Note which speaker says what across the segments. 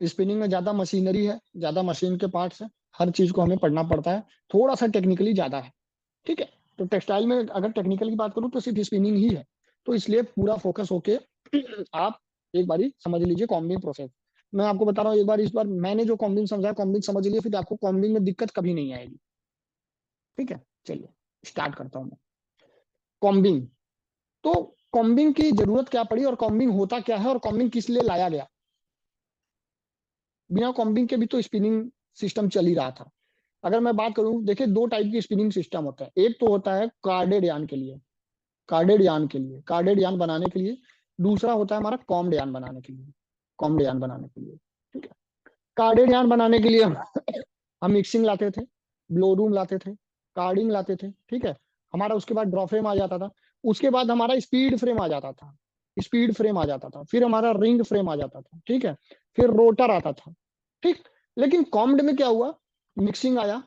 Speaker 1: Spinning में ज्यादा machinery है, ज्यादा मशीन के पार्ट्स है, हर चीज को हमें पढ़ना पड़ता है, थोड़ा सा टेक्निकली ज्यादा है। ठीक है। तो टेक्सटाइल में अगर टेक्निकल की बात करूँ तो सिर्फ स्पिनिंग ही है। तो इसलिए पूरा फोकस होके आप एक बारी समझ लीजिए कॉम्बिंग प्रोसेस। मैं आपको बता रहा हूँ, एक बार इस बार मैंने जो कॉम्बिंग समझा, कॉम्बिंग समझ लिए, फिर आपको कॉम्बिंग में दिक्कत कभी नहीं आएगी। ठीक है। चलिए स्टार्ट करता हूँ मैं। कॉम्बिंग। तो कॉम्बिंग की जरूरत क्या पड़ी और कॉम्बिंग होता क्या है और कॉम्बिंग किस लिए लाया गया। बिना कॉम्बिंग के भी तो स्पिनिंग सिस्टम चल ही रहा था। अगर मैं बात करूं, देखिए दो टाइप की स्पिनिंग सिस्टम होता है। एक तो होता है कार्डेड यान के लिए, कार्डेड यान बनाने के लिए। दूसरा होता है हमारा कॉम्ड यान बनाने के लिए, कॉम्ड यान बनाने के लिए। ठीक है। कार्डेड यान बनाने के लिए हम मिक्सिंग लाते थे, ब्लो रूम लाते थे, कार्डिंग लाते थे। ठीक है। हमारा उसके बाद ड्रॉ फ्रेम आ जाता था। उसके बाद हमारा स्पीड फ्रेम आ जाता था, स्पीड फ्रेम आ जाता था, फिर हमारा रिंग फ्रेम आ जाता था। ठीक है। फिर रोटर आता था। ठीक। लेकिन कॉम्ड में क्या हुआ, मिक्सिंग आया,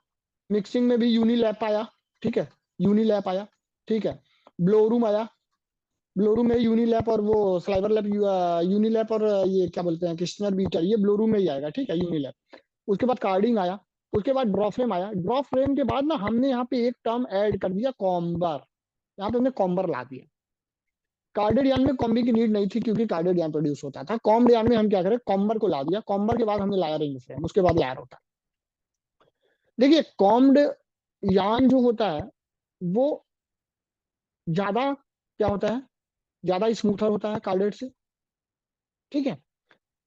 Speaker 1: मिक्सिंग में भी यूनिलैप आया। ठीक है। यूनिलैप आया। ठीक है। ब्लो रूम आया, ब्लोरूम में यूनिलैप और वो स्लाइवर लैप, यूनिलैप और ये क्या बोलते हैं किस्टनर बीटर, ये ब्लोरूम में ही आएगा। ठीक है। यूनिलैप। उसके बाद कार्डिंग आया। उसके बाद ड्रॉ फ्रेम आया। ड्रॉ फ्रेम के बाद ना हमने यहाँ पे एक टर्म ऐड कर दिया, कॉम्बर। यहाँ पे हमने कॉम्बर ला दिया। कार्डेड यान में कॉम्बी की नीड नहीं थी क्योंकि कार्डेड यान प्रोड्यूस होता था। कॉम्ड यान में हम क्या करें, कॉम्बर को ला दिया। कॉम्बर के बाद हमने लाया रिंग फ्रेम, उसके बाद लायर होता है। देखिए कॉम्ड यान जो होता है वो ज्यादा क्या होता है, ज्यादा स्मूथर होता है कार्डेड से। ठीक है।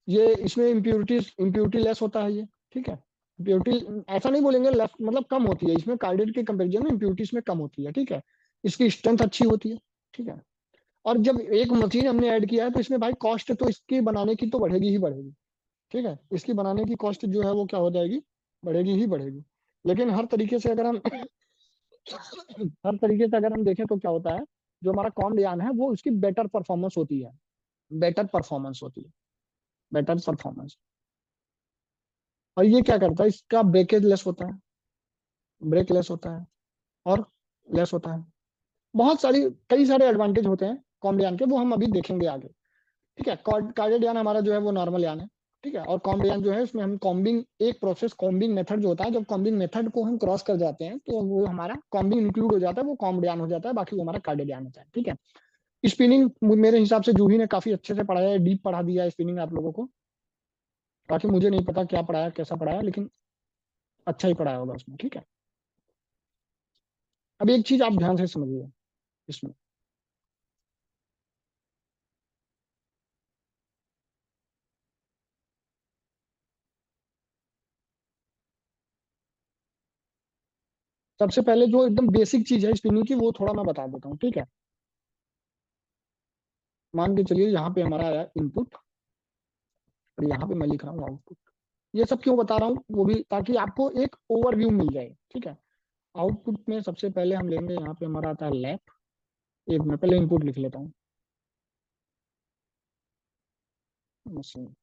Speaker 1: ये इसमें इम्प्यूरिटी लेस होता है ये। ठीक है। इम्प्यूरिटी ऐसा नहीं बोलेंगे लेस, मतलब कम होती है इसमें, कार्डेड के कंपेरिजन में इम्प्यूरिटी इसमें कम होती है। ठीक है। इसकी स्ट्रेंथ अच्छी होती है। ठीक है। और जब एक मशीन हमने ऐड किया है तो इसमें भाई कॉस्ट तो इसकी बनाने की तो बढ़ेगी ही बढ़ेगी। ठीक है। इसकी बनाने की कॉस्ट जो है वो क्या हो जाएगी, बढ़ेगी ही बढ़ेगी। लेकिन हर तरीके से अगर हम हर तरीके से अगर हम देखें तो क्या होता है, जो हमारा कॉम यान है वो उसकी बेटर परफॉर्मेंस होती है, बेटर परफॉर्मेंस होती है, बेटर परफॉर्मेंस। और ये क्या करता है, इसका ब्रेकेज लेस होता है, ब्रेक लेस होता है, और लेस होता है। बहुत सारी, कई सारे एडवांटेज होते हैं कॉम्ड यान के, वो हम अभी देखेंगे आगे। ठीक है। कार्डेड यान हमारा जो है वो नॉर्मल यान है। ठीक है। और कॉम्ड यान जो है उसमें हम कॉम्बिंग, एक प्रोसेस कॉम्बिंग मेथड जो होता है, जब कॉम्बिंग मेथड को हम क्रॉस कर जाते हैं तो वो हमारा कॉम्बिंग इंक्लूड हो जाता है, वो कॉम्ड यान हो जाता है, बाकी वो हमारा कार्डेड यान होता है। ठीक है। स्पिनिंग मेरे हिसाब से जूही ने काफी अच्छे से पढ़ाया है, डीप पढ़ा दिया है स्पिनिंग आप लोगों को। बाकी मुझे नहीं पता क्या पढ़ाया कैसा पढ़ाया, लेकिन अच्छा ही पढ़ाया होगा उसमें। ठीक है। अब एक चीज आप ध्यान से समझिए इसमें, सबसे पहले जो एकदम बेसिक चीज है स्पिनिंग की वो थोड़ा मैं बता देता हूँ। ठीक है। मान के चलिए यहाँ पे हमारा आया इनपुट, और यहाँ पे मैं लिख रहा हूँ आउटपुट। ये सब क्यों बता रहा हूँ, वो भी ताकि आपको एक ओवरव्यू मिल जाए। ठीक है। आउटपुट में सबसे पहले हम लेंगे, यहाँ पे हमारा आता है लैप। एक मैं पहले इनपुट लिख लेता हूँ, मशीन।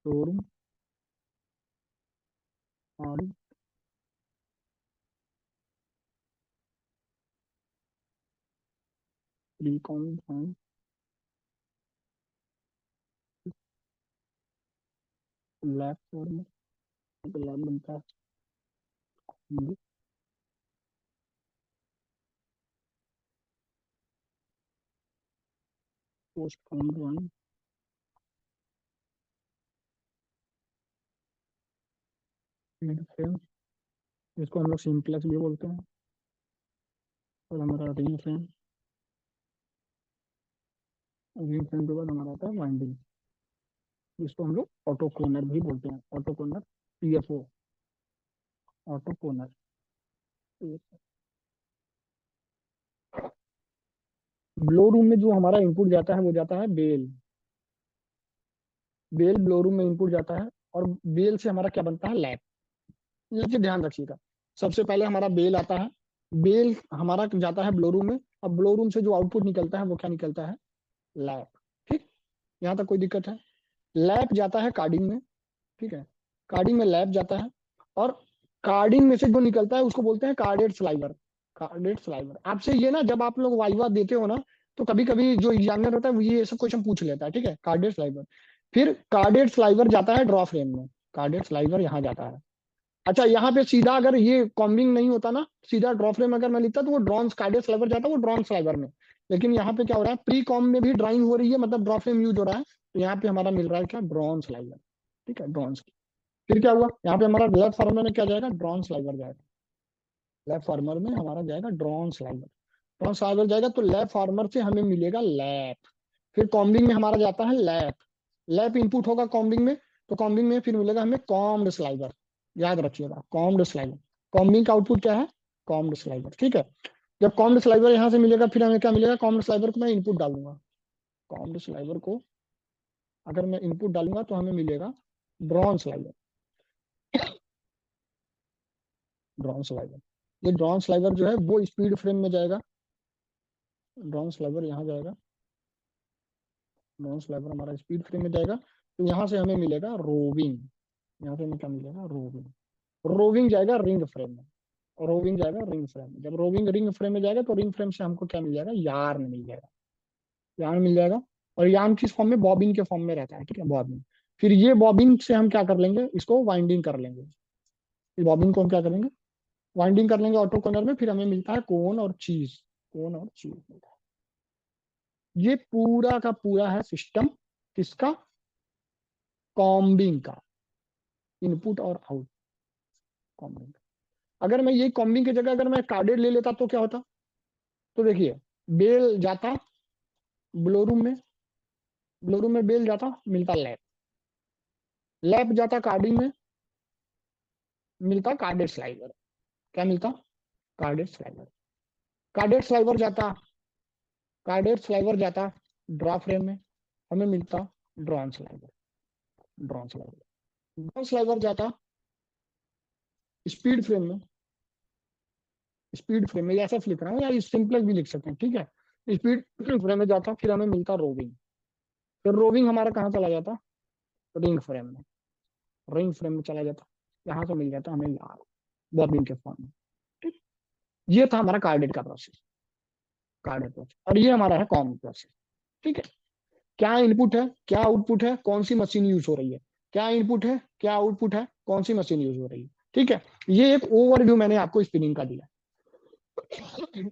Speaker 1: शोरूम और रिकॉन लैप, शोरूम लैप बनता है पोस्ट फॉर्म, इसको हम लोग सिंप्लेक्स भी बोलते हैं। और हमारा रिंग फ्रेम, रिंग फ्रेम के बाद हमारा आता है वाइंडिंग, जिसको हम लोग ऑटो कोनर भी बोलते हैं, auto Conor, PFO, auto Conor. Blow room में जो हमारा इनपुट जाता है वो जाता है बेल, बेल ब्लो रूम में इनपुट जाता है, और बेल से हमारा क्या बनता है, लैप। ये चीज ध्यान रखिएगा। सबसे पहले हमारा बेल आता है, बेल हमारा जाता है ब्लो रूम में, अब ब्लो रूम से जो आउटपुट निकलता है वो क्या निकलता है, लैप। ठीक। यहाँ तक कोई दिक्कत है? लैप जाता है कार्डिंग में, ठीक है, कार्डिंग में लैप जाता है, और कार्डिंग में से जो निकलता है उसको बोलते हैं कार्डेड स्लाइवर। कार्डेड स्लाइवर आपसे ये ना, जब आप लोग वाइवा देते हो ना, तो कभी कभी जो एग्जामिनर होता है वो ये सब क्वेश्चन पूछ लेता है, ठीक है, कार्डेड स्लाइवर। फिर कार्डेड स्लाइवर जाता है ड्रॉ फ्रेम में, कार्डेड स्लाइवर यहाँ जाता है। अच्छा, यहाँ पे सीधा अगर ये कॉम्बिंग नहीं होता ना, सीधा ड्रॉ फ्रेम अगर मैं लिखता तो वो ड्रॉन कार्डियल स्लाइवर जाता, वो ड्रॉन स्लाइवर में। लेकिन यहाँ पे क्या हो रहा है, प्री कॉम में भी ड्राइंग हो रही है, मतलब ड्रॉ फ्रेम यूज हो रहा है, तो यहाँ पे हमारा मिल रहा है क्या, ड्रॉन स्लाइवर। ठीक है, ड्रॉन। फिर क्या हुआ, यहाँ पे हमारा लेफ्ट फार्मर में क्या जाएगा, ड्रॉन स्लाइवर जाएगा। लेफ्ट फार्मर में हमारा जाएगा ड्रॉन स्लाइवर। ड्रॉन स्लाइवर जाएगा तो लेफ्ट फार्मर से हमें मिलेगा लैप। फिर कॉम्बिंग में हमारा जाता है लैप। लैप इनपुट होगा कॉम्बिंग में, तो कॉम्बिंग में फिर मिलेगा हमें कॉम्ड स्लाइवर। याद रखिएगा, कॉम्ड स्लाइवर। कॉम्बिंग का आउटपुट क्या है, कॉम्ड स्लाइवर, ठीक है। जब कॉम्ड स्लाइवर यहाँ से मिलेगा, फिर हमें क्या मिलेगा, कॉम्ड स्लाइवर को मैं इनपुट डालूंगा। कॉम्ड स्लाइवर को अगर मैं इनपुट डालूंगा तो हमें मिलेगा ड्रॉन स्लाइवर। ड्रॉन स्लाइवर, ये ड्रॉन स्लाइवर जो है वो स्पीड फ्रेम में जाएगा। ड्रॉन स्लाइवर यहाँ जाएगा, ड्रॉन स्लाइवर हमारा स्पीड फ्रेम में जाएगा। तो यहाँ से हमें मिलेगा रोविंग। यहाँ से हमें क्या मिलेगा, रोविंग। रोविंग जाएगा रिंग फ्रेम में। रोविंग जाएगा रिंग फ्रेम में। जब रोविंग रिंग फ्रेम में जाएगा तो रिंग फ्रेम से हमको क्या मिल जाएगा, यार्न मिल जाएगा। यार्न मिल जाएगा। और यार्न किस फॉर्म में, बॉबिन के फॉर्म में रहता है, ठीक है, बॉबिन। फिर ये बॉबिन से हम क्या कर लेंगे, इसको वाइंडिंग कर लेंगे। इस बॉबिन को हम क्या करेंगे, वाइंडिंग कर लेंगे ऑटो कॉर्नर में। फिर हमें मिलता है कोन और चीज। कोन और चीज मिलता है। ये पूरा का पूरा है सिस्टम किसका, कॉम्बिंग का। इनपुट और आउट, कॉम्बिंग। अगर मैं ये कॉम्बिंग की जगह अगर मैं कार्डेड ले लेता तो क्या होता, तो देखिए, बेल जाता ब्लोरूम में, ब्लोरूम में बेल जाता, मिलता लैप। लैप जाता कार्डिंग में, मिलता कार्डेड स्लाइवर। क्या मिलता, कार्डेड स्लाइवर। कार्डेड स्लाइवर जाता, कार्डेड स्लाइवर जाता ड्रॉ फ्रेम में, हमें मिलता drawn sliver. Drawn sliver, drawn sliver जाता स्पीड फ्रेम में। स्पीड फ्रेम में ऐसा लिख रहा हूँ, या सिंपल भी लिख सकते हैं, ठीक है। स्पीड फ्रेम में जाता, फिर हमें मिलता रोविंग। फिर रोविंग हमारा कहाँ चला जाता, रिंग फ्रेम में। रिंग फ्रेम में चला जाता, यहाँ से मिल जाता हमें यार बॉबिन के फॉर्म में। ठीक, ये था हमारा कार्डेड का प्रोसेस, कार्डेड प्रोसेस। और ये हमारा है कॉम प्रोसेस, ठीक है। क्या इनपुट है, क्या आउटपुट है, कौन सी मशीन यूज हो रही है, क्या इनपुट है, क्या आउटपुट है, कौन सी मशीन यूज हो रही है, ठीक है। ये एक ओवरव्यू मैंने आपको स्पिनिंग का दिया,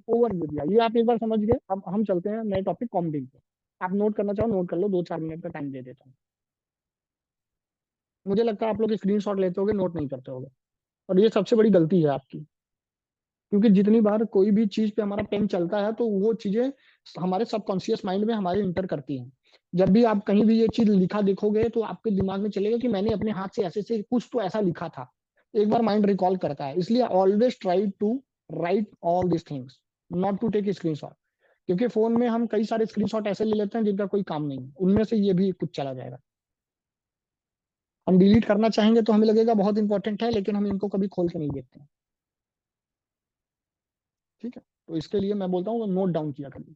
Speaker 1: ओवरव्यू दिया, ये आप एक बार समझ गए। अब हम चलते हैं नए टॉपिक कॉम्बिंग पे। आप नोट करना चाहो नोट कर लो, 2-4 मिनट का टाइम दे देता हूँ। मुझे लगता है आप लोग स्क्रीनशॉट लेते होगे, नोट नहीं करते होगे, और ये सबसे बड़ी गलती है आपकी। क्योंकि जितनी बार कोई भी चीज पे हमारा पेन चलता है तो वो चीजें हमारे सबकॉन्शियस माइंड में हमारे इंटर करती हैं। जब भी आप कहीं भी ये चीज लिखा देखोगे तो आपके दिमाग में चलेगा कि मैंने अपने हाथ से ऐसे से कुछ तो ऐसा लिखा था। एक बार माइंड रिकॉल करता है, इसलिए always try to write all this things, not to take screenshot. क्योंकि फोन में हम कई सारे स्क्रीनशॉट ऐसे ले लेते हैं जिनका कोई काम नहीं है, उनमें से ये भी कुछ चला जाएगा। हम डिलीट करना चाहेंगे तो हमें लगेगा बहुत इंपॉर्टेंट है, लेकिन हम इनको कभी खोल के नहीं देखते हैं, ठीक है। तो इसके लिए मैं बोलता हूँ नोट डाउन किया करिए।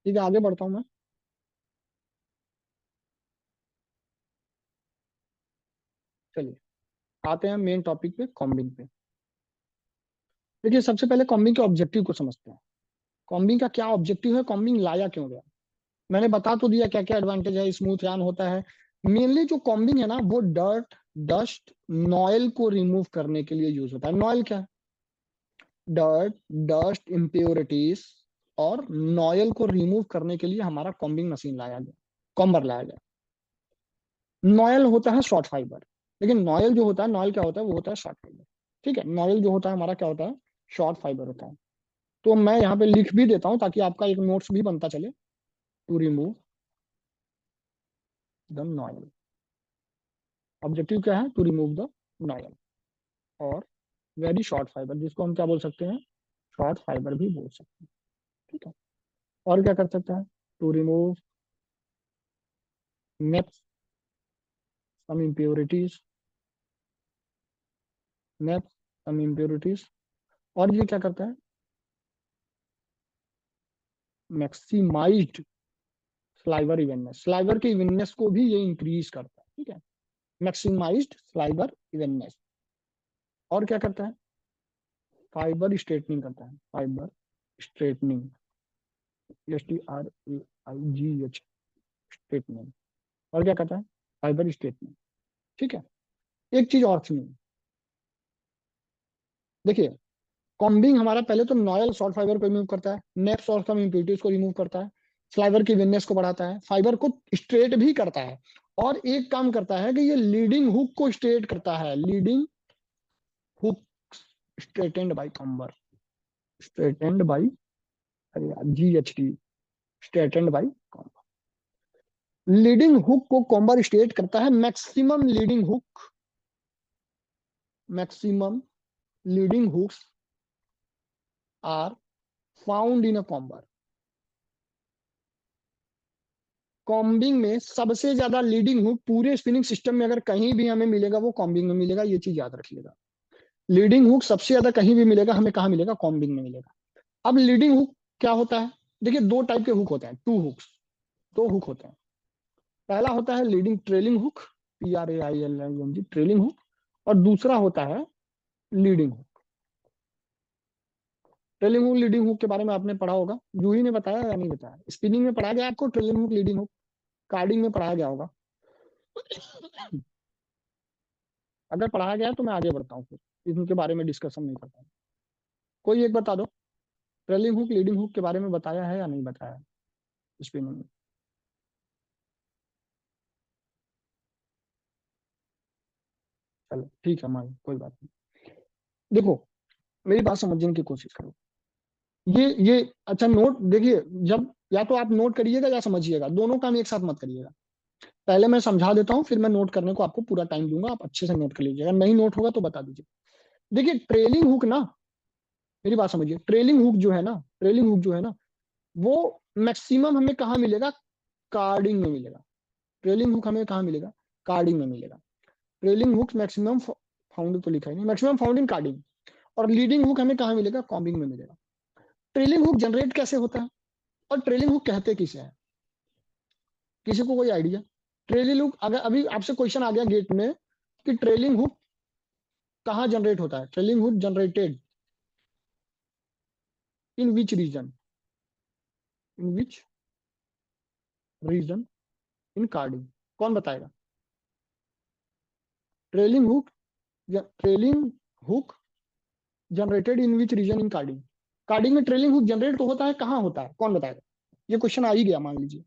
Speaker 1: ठीक है, आगे बढ़ता हूँ मैं। चलिए आते हैं मेन टॉपिक पे, कॉम्बिंग पे। देखिए, सबसे पहले कॉम्बिंग के ऑब्जेक्टिव को समझते हैं। कॉम्बिंग का क्या ऑब्जेक्टिव है, कॉम्बिंग लाया क्यों गया। मैंने बता तो दिया क्या क्या एडवांटेज है, स्मूथ यान होता है। मेनली जो कॉम्बिंग है ना, वो डर्ट, डस्ट, नॉइल को रिमूव करने के लिए यूज होता है। नॉइल क्या है, डर्ट, डस्ट, इम्प्योरिटीज और नॉइल को रिमूव करने के लिए हमारा कॉम्बिंग मशीन लाया गया, कॉम्बर लाया गया। नॉयल होता है शॉर्ट फाइबर। लेकिन नॉयल जो होता है, नॉयल क्या होता है, वो होता है शॉर्ट फाइबर। ठीक है, नॉयल जो होता है हमारा क्या होता है, शॉर्ट फाइबर होता है। तो मैं यहाँ पे लिख भी देता हूँ ताकि आपका एक नोट्स भी बनता चले। To remove the noil, objective क्या है, टू रिमूव द नॉयल। और वेरी शॉर्ट फाइबर, जिसको हम क्या बोल सकते हैं, शॉर्ट फाइबर भी बोल सकते हैं। ठीक है, और क्या कर सकते हैं, to remove neps some impurities, neps some impurities. और ये क्या करता है, मैक्सिमाइज्ड स्लाइवर इवेननेस, स्लाइवर के इवेननेस को भी ये इंक्रीज करता है। ठीक है, मैक्सिमाइज्ड स्लाइवर इवेननेस। और क्या करता है, फाइबर स्ट्रेटनिंग करता है, फाइबर स्ट्रेटनिंग, STRAIGH, स्ट्रेटनिंग। और क्या करता है, फाइबर स्ट्रेटनिंग। ठीक है, एक चीज और सुनिए, देखिए कॉम्बिंग हमारा पहले तो नॉयल शॉर्ट फाइबर को रिमूव करता है, नेप्स और सम इम्प्योरिटीज को रिमूव करता है, स्लाइवर की विननेस को बढ़ाता है, फाइबर को स्ट्रेट भी करता है, और एक काम करता है कि ये लीडिंग हुक को स्ट्रेट करता है, leading hook straightened by comber, straightened by, अरे यार GHT, straightened by comber. Leading hook को कॉम्बर स्ट्रेट करता है, maximum leading hook, maximum leading hooks are found in a comber. Combing में सबसे ज्यादा लीडिंग हुक पूरे स्पिनिंग सिस्टम में अगर कहीं भी हमें मिलेगा वो कॉम्बिंग में मिलेगा, ये चीज याद रखिएगा। लीडिंग हुक सबसे ज्यादा कहीं भी मिलेगा, हमें कहाँ मिलेगा, कॉम्बिंग में मिलेगा। अब लीडिंग हुक क्या होता है, देखिए दो टाइप के हुक होते हैं, टू हुक्स, दो हुक होते हैं। पहला होता है leading trailing hook, TRAILING, trailing hook. और दूसरा होता है leading hook. Trailing hook leading hook के बारे में आपने पढ़ा होगा, जूही ने बताया या नहीं बताया, स्पिनिंग में पढ़ा गया आपको trailing hook leading hook, carding में पढ़ाया गया होगा। अगर पढ़ाया गया है तो मैं आगे बढ़ता हूँ, फिर इनके बारे में डिस्कशन नहीं करता हूँ। कोई एक बता दो, ट्रेलिंग हुक लीडिंग हुक के बारे में बताया है या नहीं बताया स्पिनिंग में। चलो ठीक है, मान कोई बात नहीं। देखो मेरी बात समझने की कोशिश करो, ये अच्छा नोट देखिए, जब या तो आप नोट करिएगा या समझिएगा, दोनों काम एक साथ मत करिएगा। पहले मैं समझा देता हूँ, फिर मैं नोट करने को आपको पूरा टाइम दूंगा, आप अच्छे से नोट कर लीजिएगा, नहीं नोट होगा तो बता दीजिए। देखिए ट्रेलिंग हुक ना, मेरी बात समझिए, ट्रेलिंग हुक जो है ना, ट्रेलिंग हुक जो है ना, वो मैक्सिमम हमें कहाँ मिलेगा, कार्डिंग में मिलेगा। ट्रेलिंग हुक हमें कहाँ मिलेगा, कार्डिंग में मिलेगा। ट्रेलिंग हुक मैक्सिमम फाउंड तो लिखा ही नहीं, मैक्सिमम फाउंड इन कार्डिंग। और लीडिंग हुक हमें कहाँ मिलेगा, कॉम्बिंग में मिलेगा। ट्रेलिंग हुक जनरेट कैसे होता है, और ट्रेलिंग हुक कहते किसे हैं, किसी को कोई आइडिया। ट्रेलिंग हुक, अगर अभी आपसे क्वेश्चन आ गया गेट में कि ट्रेलिंग हुक कहाँ जनरेट होता है, trailing hook generated in which region, in which region in carding, कौन बताएगा। Trailing hook, trailing hook generated in which region in carding, carding में ट्रेलिंग हुक जनरेट तो होता है, कहाँ होता है, कौन बताएगा। ये क्वेश्चन आ ही गया मान लीजिए।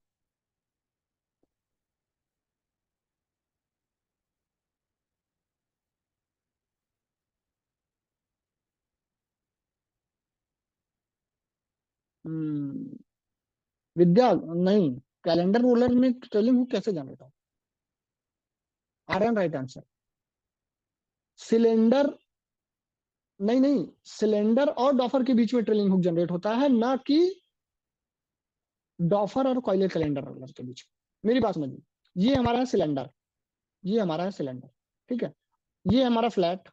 Speaker 1: विद्या नहीं, कैलेंडर रोलर में ट्रेलिंग हुक कैसे जनरेट हो, आर्यन राइट आंसर। सिलेंडर, नहीं नहीं, सिलेंडर और डॉफर के बीच में ट्रेलिंग हुक जनरेट होता है, ना कि डॉफर और कॉइलर कैलेंडर रोलर के बीच में। मेरी बात समझिए, ये हमारा है सिलेंडर, ये हमारा है सिलेंडर। ठीक है, ये हमारा फ्लैट,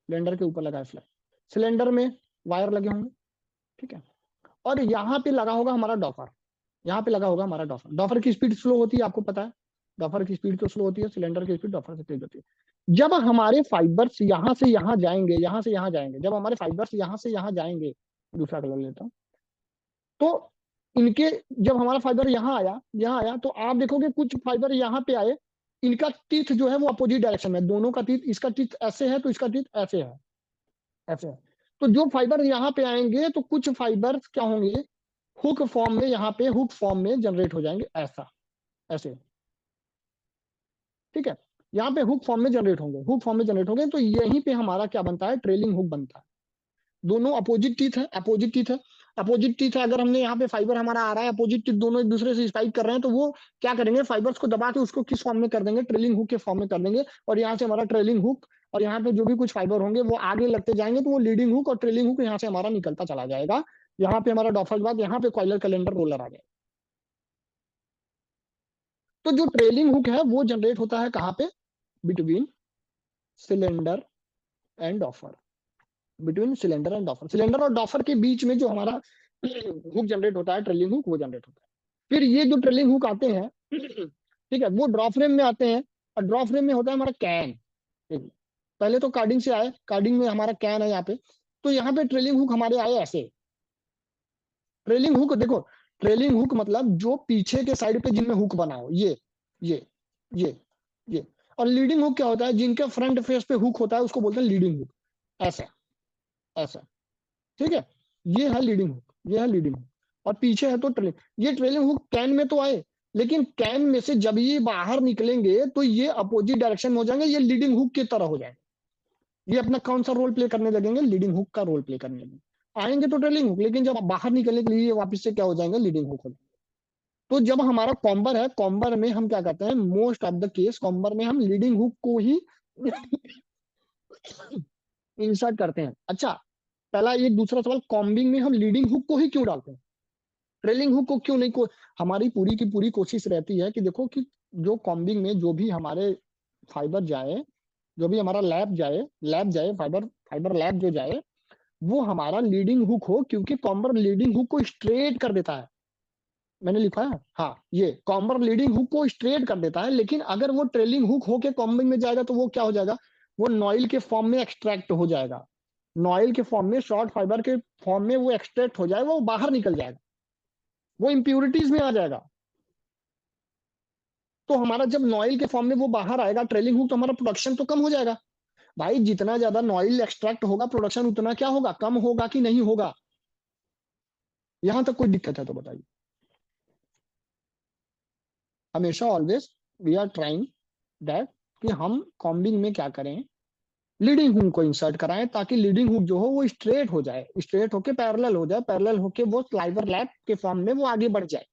Speaker 1: सिलेंडर के ऊपर लगा है फ्लैट, सिलेंडर में वायर लगे होंगे। ठीक है, और यहाँ पे लगा होगा हमारा डॉफर, यहाँ पे लगा होगा हमारा डॉफर। डॉफर की स्पीड स्लो होती है, आपको पता है, डॉफर की स्पीड तो स्लो होती है, सिलेंडर की स्पीड डॉफर से तेज होती है। जब हमारे फाइबर्स यहाँ से यहाँ जाएंगे, यहाँ से यहाँ जाएंगे, जब हमारे फाइबर्स यहाँ से यहाँ जाएंगे, दूसरा कलर लेता हूँ, तो इनके, जब हमारा फाइबर यहाँ आया तो आप देखोगे कुछ फाइबर यहाँ पे आए, इनका टीथ जो है वो अपोजिट डायरेक्शन में, दोनों का टीथ, इसका टीथ ऐसे है तो इसका टीथ ऐसे है, ऐसे है। तो जो फाइबर यहाँ पे आएंगे तो कुछ फाइबर क्या होंगे, हुक फॉर्म में, यहाँ पे हुक फॉर्म में जनरेट हो जाएंगे, ऐसा, ऐसे। ठीक है, यहाँ पे हुक फॉर्म में जनरेट होंगे, हुक फॉर्म में जनरेट होंगे, तो यहीं पे हमारा क्या बनता है, ट्रेलिंग हुक बनता है। दोनों अपोजिट टीथ है, अपोजिट टीथ है, अपोजिट टीथ है। अगर हमने यहाँ पे फाइबर हमारा आ रहा है, अपोजिट टीथ दोनों एक दूसरे से स्ट्राइक कर रहे हैं, तो वो क्या करेंगे, फाइबर्स को दबा के उसको किस फॉर्म में कर देंगे, ट्रेलिंग हुक के फॉर्म में कर देंगे। और यहाँ से हमारा ट्रेलिंग हुक, और यहाँ पे जो भी कुछ फाइबर होंगे वो आगे लगते जाएंगे, तो वो लीडिंग हुक और ट्रेलिंग हुक यहाँ से हमारा निकलता चला जाएगा। यहाँ पे हमारा डॉफर के बाद यहाँ पे कॉइलर कैलेंडर रोलर आ जाएगा। तो जो ट्रेलिंग हुक है वो जनरेट होता है कहाँ पे, between cylinder and doffer, between cylinder and doffer, cylinder और डॉफर के बीच में जो हमारा हुक जनरेट होता है, ट्रेलिंग हुक, वो जनरेट होता है। फिर ये जो ट्रेलिंग हुक आते हैं, ठीक है, वो ड्रॉ फ्रेम में आते हैं। और ड्रॉ फ्रेम में होता है हमारा कैन। पहले तो कार्डिंग से आए, कार्डिंग में हमारा कैन है यहाँ पे। तो यहाँ पे ट्रेलिंग हुक हमारे आए ऐसे। ट्रेलिंग हुक देखो, ट्रेलिंग हुक मतलब जो पीछे के साइड पे जिनमें हुक बना हो, ये ये ये। और लीडिंग हुक क्या होता है, जिनके फ्रंट फेस पे हुक होता है उसको बोलते हैं लीडिंग हुक। ऐसा, ऐसा, ठीक है। ये है लीडिंग हुक, ये है लीडिंग हुक। और पीछे है तो ट्रेलिंग। ये ट्रेलिंग हुक कैन में तो आए, लेकिन कैन में से जब ये बाहर निकलेंगे तो ये अपोजिट डायरेक्शन में हो जाएंगे, ये लीडिंग हुक की तरह हो जाएंगे। ये अपना कौन सा रोल प्ले करने लगेंगे, लीडिंग हुक का रोल प्ले करने लगेंगे। आएंगे तो ट्रेलिंग हुक, लेकिन जब बाहर निकलने के लिए ये वापस से क्या हो जाएंगे, लीडिंग हुक हो जाएंगे। तो जब हमारा कॉम्बर है, कॉम्बर में हम क्या करते हैं, most of the case comber में हम लीडिंग हुक को ही इंसर्ट करते हैं। अच्छा, पहला ये दूसरा सवाल, कॉम्बिंग में हम लीडिंग हुक को ही क्यों डालते हैं, ट्रेलिंग हुक को क्यों नहीं को। हमारी पूरी की पूरी कोशिश रहती है कि देखो कि जो कॉम्बिंग में जो भी हमारे फाइबर जाए, जो भी हमारा लैब जाए, फाइबर फाइबर लैब जो जाए, वो हमारा लीडिंग हुक हो, क्योंकि कॉम्बर लीडिंग हुक को स्ट्रेट कर देता है। मैंने लिखा है, हाँ, ये कॉम्बर लीडिंग हुक को स्ट्रेट कर देता है। लेकिन अगर वो ट्रेलिंग हुक होके कॉम्बिंग में जाएगा तो वो क्या हो जाएगा, वो नॉइल के फॉर्म में एक्सट्रैक्ट हो जाएगा। नॉइल के फॉर्म में, शॉर्ट फाइबर के फॉर्म में वो एक्सट्रैक्ट हो जाएगा, वो बाहर निकल जाएगा, वो इंप्यूरिटीज में आ जाएगा। तो हमारा जब नॉइल के फॉर्म में वो बाहर आएगा ट्रेलिंग हुक, तो हमारा प्रोडक्शन तो कम हो जाएगा। भाई जितना ज्यादा नॉइल एक्सट्रैक्ट होगा, प्रोडक्शन उतना क्या होगा, कम होगा कि नहीं होगा। यहां तक कोई दिक्कत है तो बताइए। हमेशा always we are trying that कि हम कॉम्बिंग में क्या करें, लीडिंग हुक को इंसर्ट कराएं, ताकि लीडिंग हुक जो हो वो स्ट्रेट हो जाए, स्ट्रेट होके पैरेलल हो जाए, पैरेलल होके वो स्लाइवर लैप के फॉर्म में वो आगे बढ़ जाए।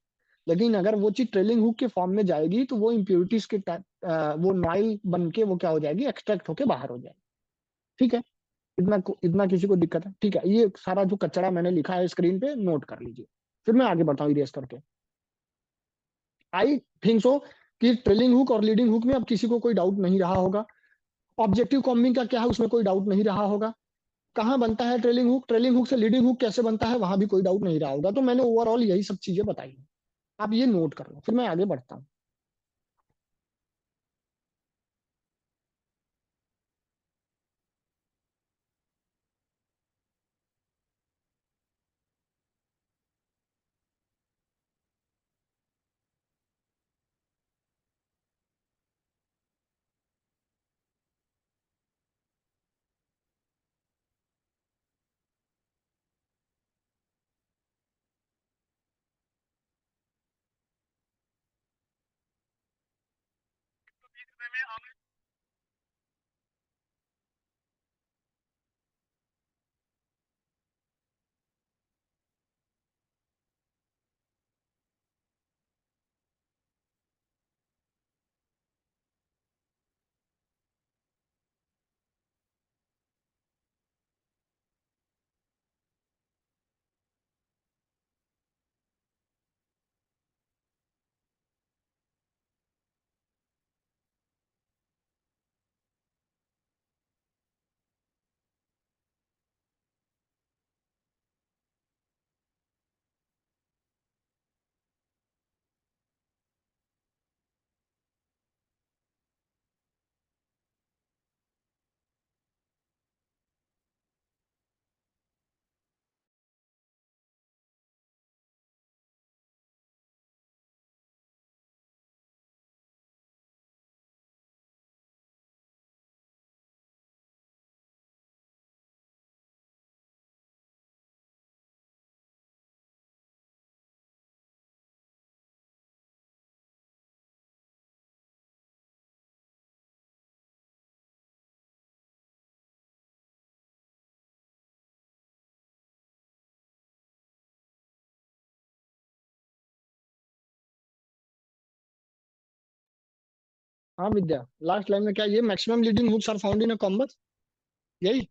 Speaker 1: लेकिन अगर वो चीज ट्रेलिंग हुक के फॉर्म में जाएगी तो वो इम्प्योरिटीज के वो नॉइल बन के वो क्या हो जाएगी, एक्सट्रैक्ट होके बाहर हो जाएगी। ठीक है, इतना किसी को दिक्कत है, ठीक है। ये सारा जो कचरा मैंने लिखा है स्क्रीन पे नोट कर लीजिए, फिर मैं आगे बढ़ता हूँ इरेज करके। आई थिंक सो कि ट्रेलिंग हुक और लीडिंग हुक में अब किसी को कोई डाउट नहीं रहा होगा। ऑब्जेक्टिव कॉम्बिंग का क्या है, उसमें कोई डाउट नहीं रहा होगा। कहाँ बनता है ट्रेलिंग हुक, ट्रेलिंग हुक से लीडिंग हुक कैसे बनता है, वहां भी कोई डाउट नहीं रहा होगा। तो मैंने ओवरऑल यही सब चीजें बताई। आप ये नोट कर लो, फिर मैं आगे बढ़ता हूँ। हाँ विद्या, लास्ट लाइन में क्या, ये maximum leading hooks are found in a combs, यही।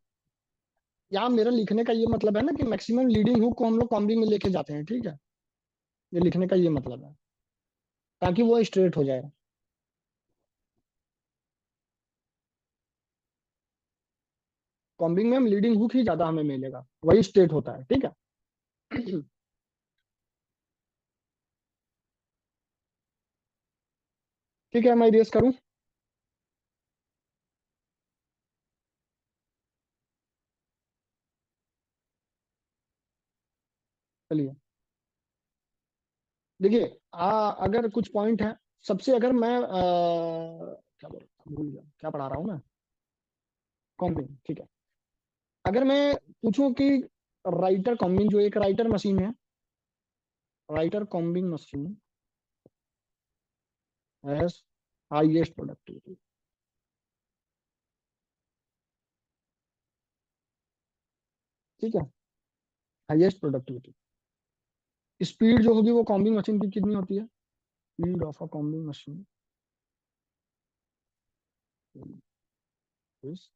Speaker 1: यहाँ मेरा लिखने का ये मतलब है ना कि मैक्सिमम लीडिंग हुक को हम लोग कॉम्बिंग में लेके जाते हैं, ठीक है। ये लिखने का ये मतलब है, ताकि वो स्ट्रेट हो जाए। कॉम्बिंग में हम लीडिंग हुक ही ज्यादा हमें मिलेगा, वही स्ट्रेट होता है, ठीक है। ठीक है, मैं रेस करूँ। चलिए, देखिए, अगर कुछ पॉइंट है, सबसे अगर मैं क्या बोल रहा था, भूल गया क्या पढ़ा रहा हूँ मैं। कॉम्बिंग, ठीक है। अगर मैं पूछूं कि राइटर कॉम्बिंग, जो एक राइटर मशीन है, writer combing machine has highest productivity, ठीक है, हाईएस्ट प्रोडक्टिविटी। स्पीड जो होगी वो कॉम्बिंग मशीन की कितनी होती है, speed of a combing machine is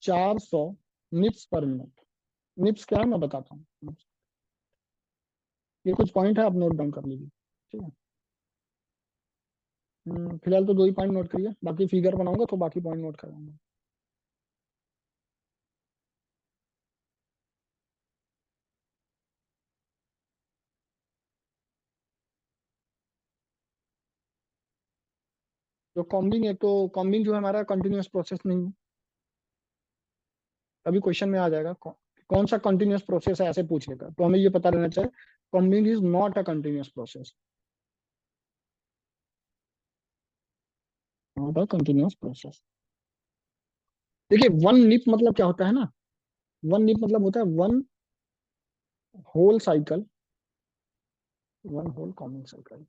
Speaker 1: 400 nips per minute. निप्स क्या है मैं बताता हूँ, ये कुछ पॉइंट है, आप नोट डाउन कर लीजिए, ठीक है। फिलहाल तो दो ही पॉइंट नोट करिए, बाकी फिगर बनाऊंगा तो बाकी पॉइंट नोट कराऊंगा। जो कॉम्बिंग है, तो कॉम्बिंग जो है हमारा कंटिन्यूअस प्रोसेस नहीं है। अभी क्वेश्चन में आ जाएगा कौन सा कंटिन्यूअस प्रोसेस है, ऐसे पूछेगा तो हमें ये पता रहना चाहिए, combing is not a continuous process, not a continuous process. देखिए, वन निप मतलब क्या होता है ना, वन निप मतलब होता है one whole cycle, one whole combing cycle,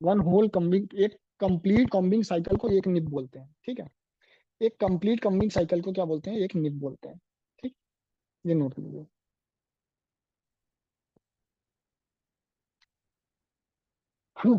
Speaker 1: one whole combing, एक कंप्लीट कॉम्बिंग साइकिल को एक निप बोलते हैं, ठीक है। एक कंप्लीट कॉम्बिंग साइकिल को क्या बोलते हैं, एक निप बोलते हैं, ठीक। ये नोट लीजिए। हाँ,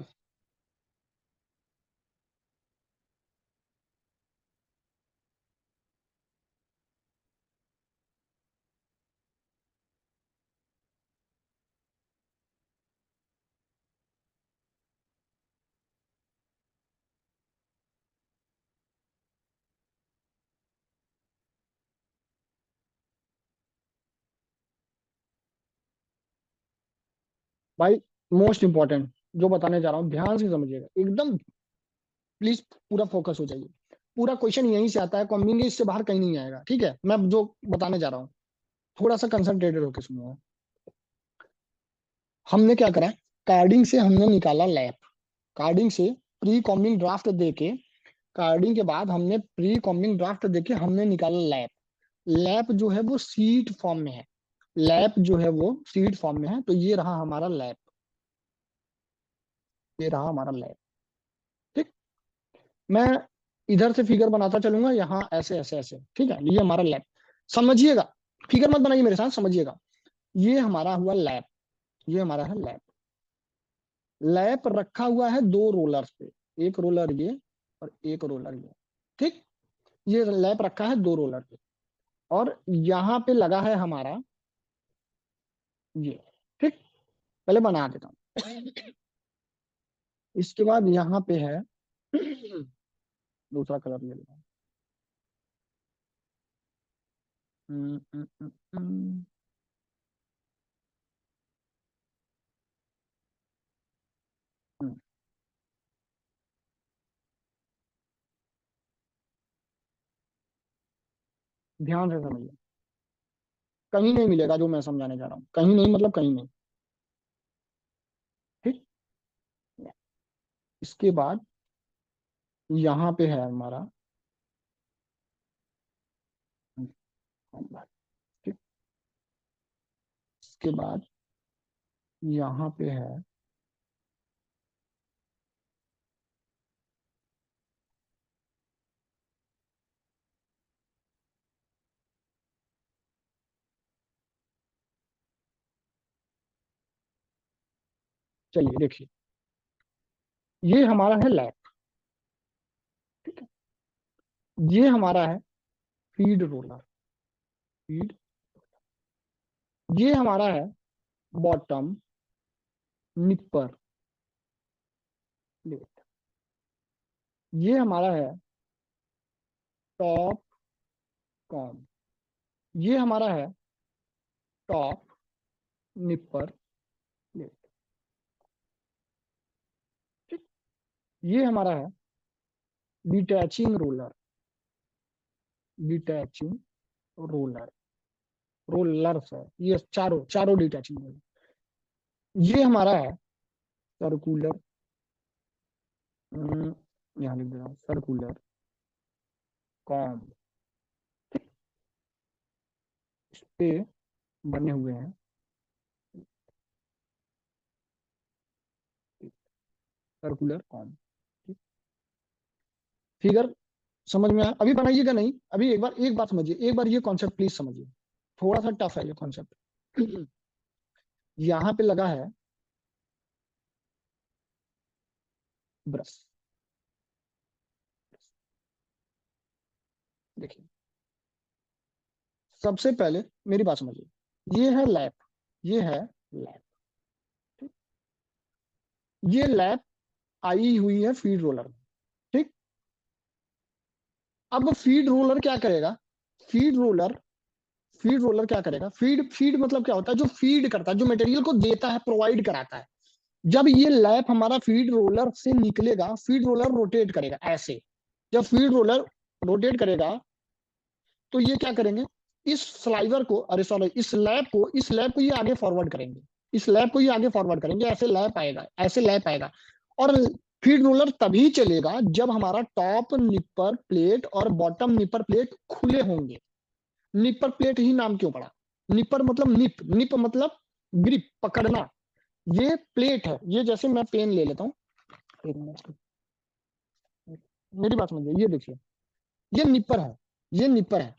Speaker 1: भाई, मोस्ट इंपॉर्टेंट जो बताने जा रहा हूँ, ध्यान से समझिएगा एकदम, प्लीज पूरा फोकस हो जाइए। पूरा क्वेश्चन यहीं से आता है, कॉम्बिंग इससे बाहर कहीं नहीं आएगा, ठीक है। मैं जो बताने जा रहा हूँ, थोड़ा सा कंसंट्रेटेड होकर सुनिए। हमने क्या करा, कार्डिंग से हमने निकाला लैप, कार्डिंग से प्री कॉम्बिंग ड्राफ्ट देके, कार्डिंग के बाद हमने प्री कॉम्बिंग ड्राफ्ट देके हमने निकाला लैप। लैप जो है वो सीट फॉर्म में है, लैप जो है वो सीट फॉर्म में है, तो ये रहा हमारा लैप, ये रहा हमारा लैप, ठीक। मैं इधर से फिगर बनाता चलूंगा, यहाँ ऐसे ऐसे ऐसे, ठीक है, ये हमारा लैप। समझिएगा, फिगर मत बनाइए मेरे साथ, समझिएगा। ये हमारा हुआ लैप, ये हमारा है लैप। लैप रखा हुआ है दो रोलर्स पे, एक रोलर ये और एक रोलर ये, ठीक। ये लैप रखा है दो रोलर पे, और यहाँ पे लगा है हमारा ये, ठीक। पहले बना देता हूँ। इसके बाद यहाँ पे है दूसरा कलर ले लेता हूँ। हम्म, हम्म, हम्म, हम्म, हम्म। ध्यान से समझिए, कहीं नहीं मिलेगा जो मैं समझाने जा रहा हूँ, कहीं नहीं मतलब कहीं नहीं, ठीक। इसके बाद यहाँ पे है हमारा, ठीक। इसके बाद यहाँ पे है, चलिए देखिए, ये हमारा है लैप, ठीक है। ये हमारा है फीड रोलर, फीड। ये हमारा है बॉटम निपर प्लेट। ये हमारा है टॉप कॉम। ये हमारा है टॉप निपर प्लेट, ठीक। ये हमारा है detaching roller, detaching roller, rollers है ये, चारों चारों डिटैचिंग रोलर। ये हमारा है सर्कुलर, यहाँ लिख दे रहा हूँ सर्कुलर कॉम, इस पे बने हुए हैं सर्कुलर कॉम, ठीक। फिगर समझ में आया? अभी बनाइएगा नहीं, अभी एक बार समझिए, एक बार ये कॉन्सेप्ट प्लीज समझिए, थोड़ा सा टफ है ये कॉन्सेप्ट। यहाँ पे लगा है ब्रश, देखिए सबसे पहले मेरी बात समझिए, ये है लैप, ये है लैप, ठीक। ये लैप आई हुई है फीड रोलर में, ठीक। अब फीड रोलर क्या करेगा, फीड रोलर, फीड रोलर क्या करेगा, फीड, फीड मतलब क्या होता है, जो फीड करता है, जो मटेरियल को देता है, प्रोवाइड कराता है। जब ये लैप हमारा फीड रोलर से निकलेगा, फीड रोलर रोटेट करेगा ऐसे। जब फीड रोलर रोटेट करेगा तो ये क्या करेंगे, इस स्लाइवर को, अरे सॉरी, इस लैप को ये आगे फॉरवर्ड करेंगे, इस लैप को ये आगे फॉरवर्ड करेंगे, ऐसे लैप आएगा, ऐसे लैप आएगा। और फीड रोलर तभी चलेगा जब हमारा टॉप निपर प्लेट और बॉटम निपर प्लेट खुले होंगे। निपर प्लेट ही नाम क्यों पड़ा, निपर मतलब निप, निप मतलब ग्रिप, पकड़ना। ये प्लेट है, ये जैसे मैं पेन ले लेता हूँ, एक मिनट, मेरी बात समझिए, ये देखिए, ये निपर है, ये निपर है,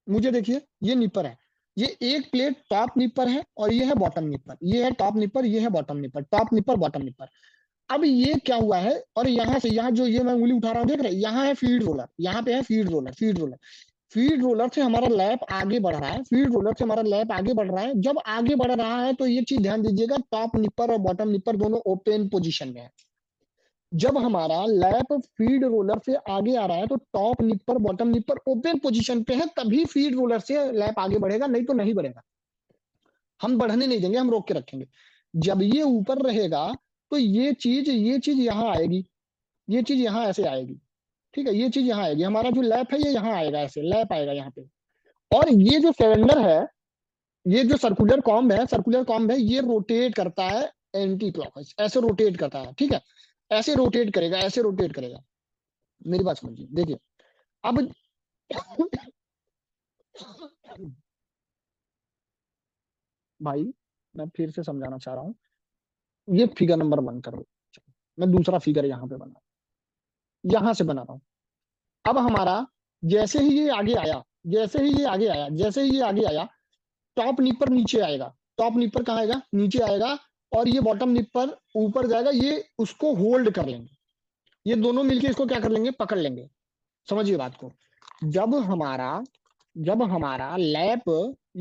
Speaker 1: मुझे देखिए ये निपर है, ये एक प्लेट टॉप निपर है और ये है बॉटम निपर, ये है टॉप निपर, ये है बॉटम निपर, टॉप निपर बॉटम निपर। अब ये क्या हुआ है, और यहाँ से यहाँ जो ये मैं उंगली उठा रहा हूँ, देख रहे हैं, यहाँ है फीड रोलर, यहाँ पे है feed roller, feed roller, feed roller से हमारा लैप आगे बढ़ रहा है, फीड रोलर से हमारा लैप आगे बढ़ रहा है। जब आगे बढ़ रहा है तो ये चीज ध्यान दीजिएगा, टॉप निपर और बॉटम निपर दोनों ओपन पोजीशन में है। जब हमारा लैप फीड रोलर से आगे आ रहा है तो टॉप निपर बॉटम निपर ओपन पोजीशन पे है, तभी फीड रोलर से लैप आगे बढ़ेगा, नहीं तो नहीं बढ़ेगा। हम बढ़ने नहीं देंगे, हम रोक के रखेंगे। जब ये ऊपर रहेगा तो ये चीज यहाँ आएगी, ये चीज यहाँ ऐसे आएगी, ठीक है। ये चीज यहाँ आएगी, हमारा जो लैप है ये यहाँ आएगा, ऐसे लैप आएगा यहाँ पे। और ये जो सिलेंडर है, ये जो सर्कुलर कॉम्ब है, ये रोटेट करता है एंटी क्लॉकवाइज, ऐसे रोटेट करता है, ठीक है। ऐसे रोटेट करेगा, ऐसे रोटेट करेगा। मेरी बात समझिए, देखिए अब भाई मैं फिर से समझाना चाह रहा हूँ, ये फिगर नंबर 1 करो, मैं दूसरा फिगर यहाँ पे बना, यहाँ से बना रहा हूँ। अब हमारा जैसे ही ये आगे आया, जैसे ही ये आगे आया, जैसे ही ये आगे आया, टॉप निपर नीचे आएगा, टॉप निपर कहाँ आएगा, नीचे आएगा। और ये बॉटम निपर ऊपर जाएगा, ये उसको होल्ड कर लेंगे, ये दोनों मिलके इसको क्या कर लेंगे, पकड़ लेंगे। समझिए बात को। जब हमारा जब हमारा लैप,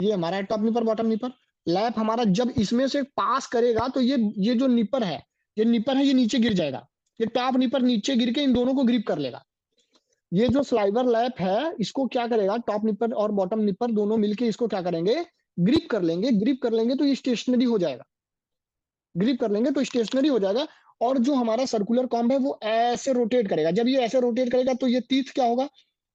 Speaker 1: ये हमारा टॉप निपर बॉटम निपर, लैप हमारा जब इसमें से पास करेगा तो ये जो निपर है, ये निपर है, ये नीचे गिर जाएगा। ये टॉप निपर नीचे गिर के इन दोनों को ग्रिप कर लेगा। ये जो स्लाइवर लैप है इसको क्या करेगा, टॉप निपर और बॉटम निपर दोनों मिलके इसको क्या करेंगे, ग्रिप कर लेंगे। ग्रिप कर लेंगे तो ये स्टेशनरी हो जाएगा, ग्रिप कर लेंगे तो स्टेशनरी हो जाएगा। और जो हमारा सर्कुलर कॉम्ब है वो ऐसे रोटेट करेगा। जब ये ऐसे रोटेट करेगा तो ये तीथ क्या होगा,